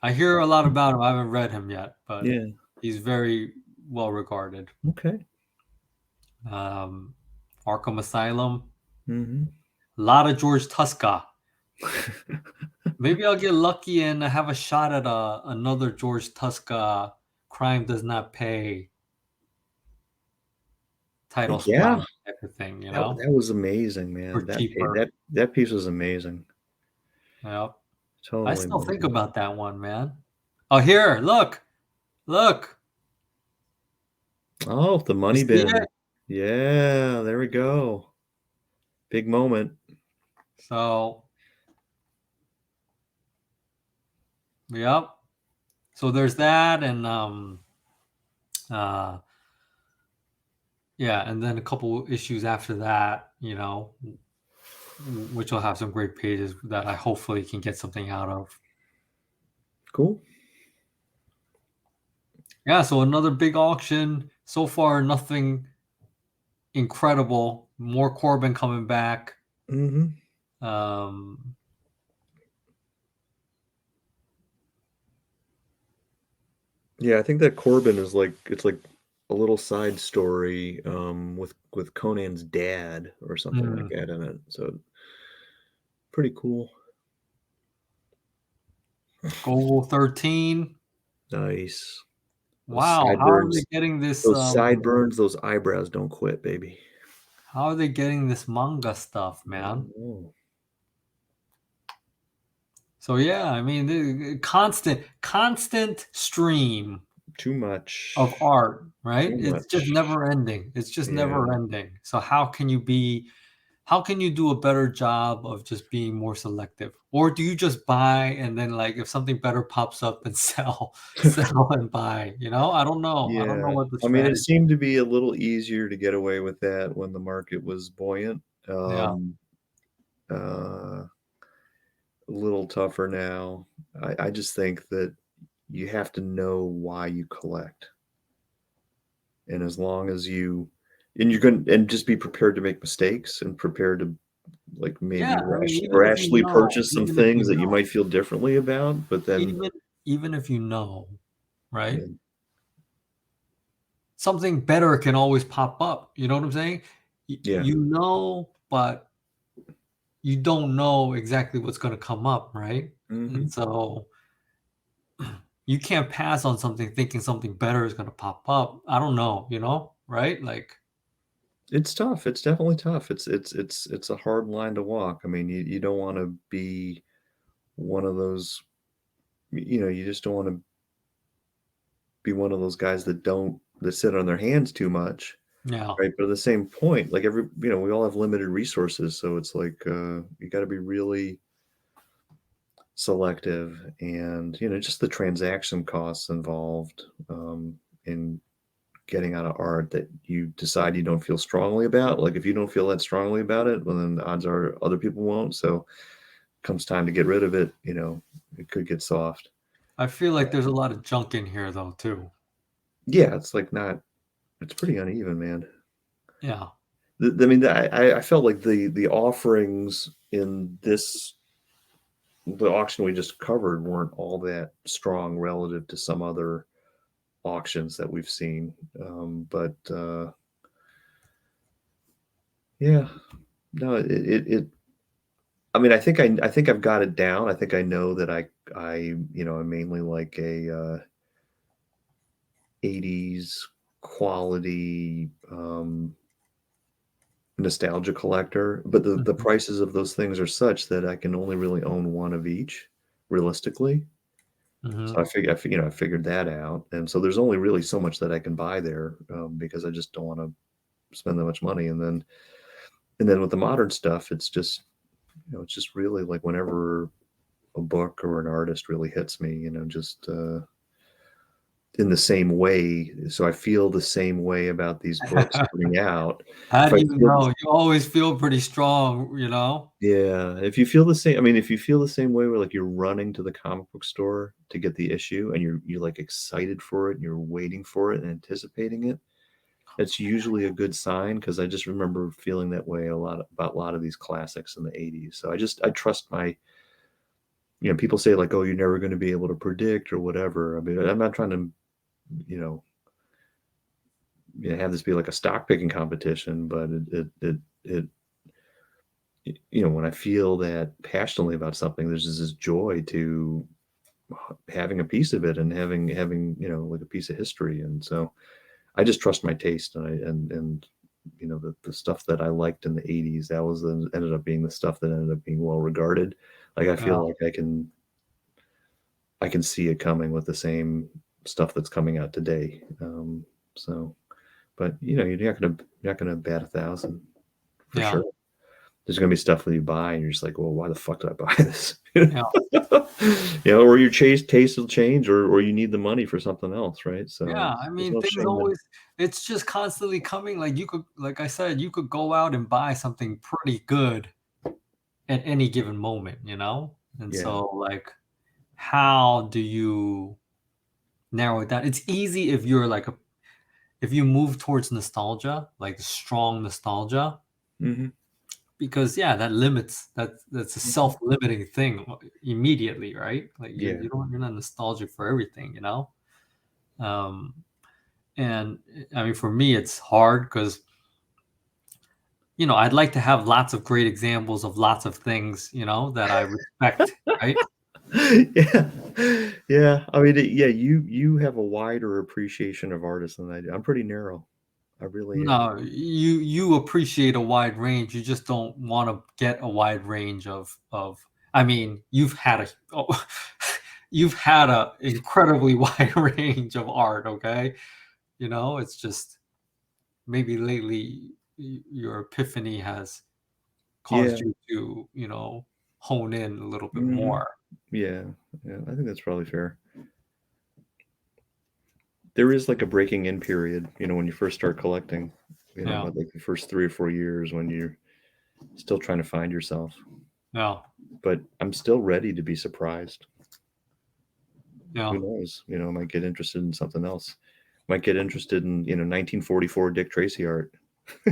S1: I hear a lot about him. I haven't read him yet, but
S2: Yeah.
S1: he's very well regarded.
S2: Okay.
S1: Um, Arkham Asylum,
S2: Hmm.
S1: a lot of George Tuska. Maybe I'll get lucky and have a shot at another George Tuska crime does not pay title
S2: Yeah.
S1: splash type of thing,
S2: That was amazing,
S1: for
S2: man.
S1: cheaper.
S2: That piece was amazing.
S1: Yep. I
S2: Totally
S1: still think
S2: amazing.
S1: about that one, man. Oh, here, look.
S2: Oh, the
S1: You
S2: money
S1: see it?
S2: bin. Yeah, there we go. Big moment.
S1: So, yep. So there's that, and uh, yeah, and then a couple issues after that, which will have some great pages that I hopefully can get something out of.
S2: Cool.
S1: Yeah, so another big auction. So far, nothing incredible. More Corbin coming back.
S2: Hmm.
S1: Um,
S2: Yeah, I think that Corbin is like it's like a little side story with Conan's dad or something like
S1: mm,
S2: that in it. So pretty cool.
S1: Goal 13.
S2: Nice. Those
S1: Wow, how are they
S2: sideburns,
S1: getting this?
S2: those sideburns, those eyebrows don't quit, baby.
S1: How are they getting this manga stuff,
S2: I
S1: man?
S2: don't know.
S1: So yeah, I mean, the constant stream.
S2: Too
S1: of
S2: much.
S1: art, right?
S2: Too
S1: It's just
S2: much.
S1: never ending. It's just
S2: Yeah.
S1: never ending. So how can you do a better job of just being more selective? Or do you just buy and then like if something better pops up and sell and buy, you know? I don't know. I don't know
S2: Yeah.
S1: what the
S2: I mean, it
S1: strategy.
S2: seemed to be a little easier to get away with that when the market was buoyant.
S1: Yeah.
S2: A little tougher now. I just think that you have to know why you collect. And as long as you and you're going and just be prepared to make mistakes and prepared to like
S1: Yeah,
S2: maybe
S1: I mean,
S2: rashly purchase some things that you might feel differently about, but then
S1: even even if you know, right?
S2: yeah,
S1: Something better can always pop up. You know what I'm saying?
S2: yeah.
S1: You know, but you don't know exactly what's going to come up, right? And
S2: Mhm.
S1: so you can't pass on something thinking something better is going to pop up. I don't know, right? Like,
S2: It's tough. It's definitely tough. It's a hard line to walk. I mean, you don't wanna be one of those you just don't wanna be one of those guys that sit on their hands too much,
S1: yeah,
S2: right? But at the same point, like we all have limited resources, so it's like, you gotta be really selective and, just the transaction costs involved, in getting out of art that you decide you don't feel strongly about. Like, if you don't feel that strongly about it, well, then the odds are other people won't, so comes time to get rid of it, it could get soft.
S1: I feel like there's a lot of junk in here though too.
S2: Yeah, it's like not it's pretty uneven, man.
S1: Yeah,
S2: I mean, I felt like the offerings in the auction we just covered weren't all that strong relative to some other auctions that we've seen. But yeah, no, I mean, I think I've got it down. I think I know that I'm mainly like a 80s quality nostalgia collector, but the
S1: mhm,
S2: prices of those things are such that I can only really own one of each realistically. So
S1: mhm.
S2: I figured that out, and so there's only really so much that I can buy there, because I just don't wanna spend that much money, and then with the modern stuff, it's just really, like, whenever a book or an artist really hits me, just, in the same way, so I feel the same way about these books coming out.
S1: How
S2: If
S1: do
S2: I
S1: you
S2: feel
S1: know? You always feel pretty strong, you know?
S2: Yeah, if you feel the same I mean, if you feel the same way where, like, you're running to the comic book store to get the issue and you're, like, excited for it and you're waiting for it and anticipating it, that's usually a good sign because I just remember feeling that way about a lot of these classics in the '80s. So I trust people say like, "Oh, you're never gonna be able to predict," or whatever. I mean, I'm not trying to, you know, have this be like a stock picking competition, but when I feel that passionately about something, there's just this joy to having a piece of it and having like a piece of history, and so I just trust my taste, and the stuff that I liked in the '80s ended up being the stuff that ended up being well regarded. Like I
S1: Yeah,
S2: feel like I can see it coming with the same stuff that's coming out today. So, but you're not gonna bat 1,000 for
S1: yeah,
S2: sure. There's gonna be stuff that you buy and you're just like, well, why the fuck did I buy this?
S1: yeah.
S2: Or your taste will change, or you need the money for something else, right? So
S1: Yeah, I
S2: there's
S1: mean,
S2: no
S1: things
S2: shame in it.
S1: always it's just constantly coming, like, like I said, you could go out and buy something pretty good at any given moment, you know? And
S2: Yeah.
S1: so, like, how do you narrow it down? It's easy if you're like a if you move towards nostalgia, like strong nostalgia,
S2: Mhm.
S1: because yeah, that's a
S2: Mhm.
S1: self-limiting thing immediately, right? Like
S2: Yeah.
S1: you're not nostalgic for everything, you know? Um, and I mean, for me, it's hard because I'd like to have lots of great examples of lots of things, that I respect, right?
S2: Yeah. Yeah. I mean, yeah, you have a wider appreciation of artists than I do. I'm pretty narrow. I really am.
S1: No, you appreciate a wide range. You just don't want to get a wide range of. I mean, you've had a. Oh, you've had a incredibly wide range of art, okay? It's just maybe lately your epiphany has
S2: Yeah.
S1: caused you to, hone in a little bit
S2: Mhm.
S1: more.
S2: Yeah. Yeah, I think that's probably fair. There is like a breaking in period, when you first start collecting,
S1: Yeah.
S2: about like the first 3 or 4 years when you're still trying to find yourself.
S1: Yeah.
S2: But I'm still ready to be surprised.
S1: Yeah.
S2: Who knows? I might get interested in something else. Might get interested in, 1944 Dick Tracy art. I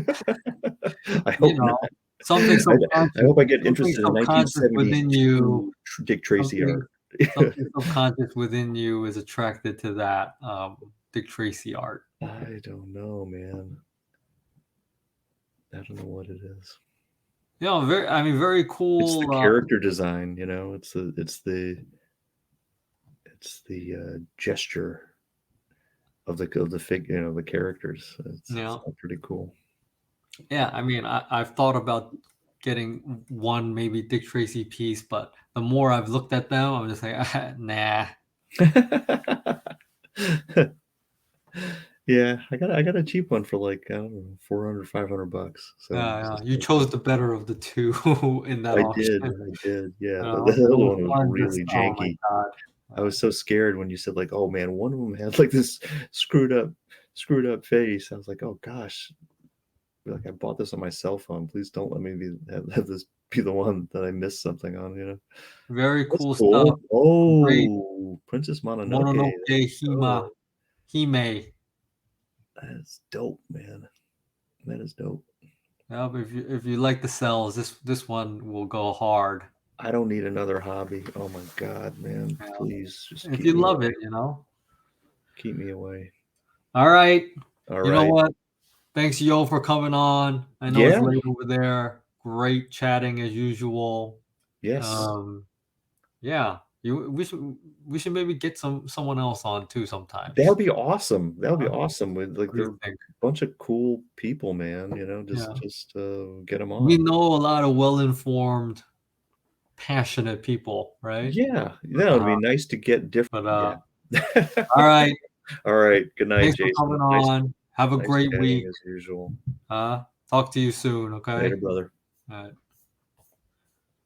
S1: You
S2: hope
S1: know,
S2: not.
S1: something
S2: I
S1: subconscious
S2: hope I get
S1: something
S2: interested in
S1: subconscious within you
S2: 1972 Dick Tracy
S1: something
S2: art.
S1: something subconscious within you is attracted to that, Dick Tracy art.
S2: I don't know, man. I don't know what it is.
S1: Very
S2: It's the
S1: cool,
S2: character design, it's the gesture of the figure, the characters. It's
S1: yeah.
S2: all pretty cool.
S1: Yeah, I've thought about getting one maybe Dick Tracy piece, but the more I've looked at them, I'm just like, nah.
S2: Yeah, I got a cheap one for like, I don't know, 400, $500. So
S1: Yeah,
S2: it's
S1: yeah.
S2: just
S1: You
S2: like,
S1: chose the better of the two in that auction.
S2: I did. Yeah, the
S1: There
S2: other
S1: was
S2: one was
S1: one just,
S2: really
S1: oh my
S2: janky.
S1: god.
S2: I was so scared when you said like, "Oh man, one of them had like this screwed up face." I was like, "Oh gosh, like I bought this on my cell phone. Please don't let me have this be the one that I missed something on."
S1: Very
S2: That's
S1: cool stuff.
S2: cool.
S1: Great
S2: Oh, Princess Mononoke. There
S1: Mononoke
S2: you go.
S1: Hime.
S2: That's dope, man. That is dope.
S1: Yeah, but if you like the cells, this one will go hard.
S2: I don't need another hobby. Oh my god, man.
S1: Yeah.
S2: Please just
S1: If
S2: keep
S1: you
S2: me
S1: love it,
S2: away. Keep me away.
S1: All right.
S2: All
S1: You know
S2: right.
S1: what? Thanks, Yo, for coming on. I know it's
S2: Yeah.
S1: late over there. Great chatting as usual.
S2: Yes.
S1: Um, yeah, we should maybe get someone else on too
S2: That would
S1: sometimes.
S2: be awesome. That would be
S1: Huh?
S2: awesome. With like
S1: What do
S2: they're
S1: you
S2: a
S1: think?
S2: bunch of cool people, man.
S1: Yeah,
S2: Just get them
S1: we
S2: on.
S1: know a lot of well-informed, passionate people, right?
S2: Yeah.
S1: But
S2: That would be nice to get different.
S1: but
S2: Yeah.
S1: all right.
S2: All right. Good night,
S1: Thanks for coming
S2: Jason.
S1: on. Have a
S2: Nice
S1: great
S2: chatting
S1: week.
S2: as usual.
S1: Talk to you soon.
S2: Later,
S1: Okay.
S2: brother.
S1: All right.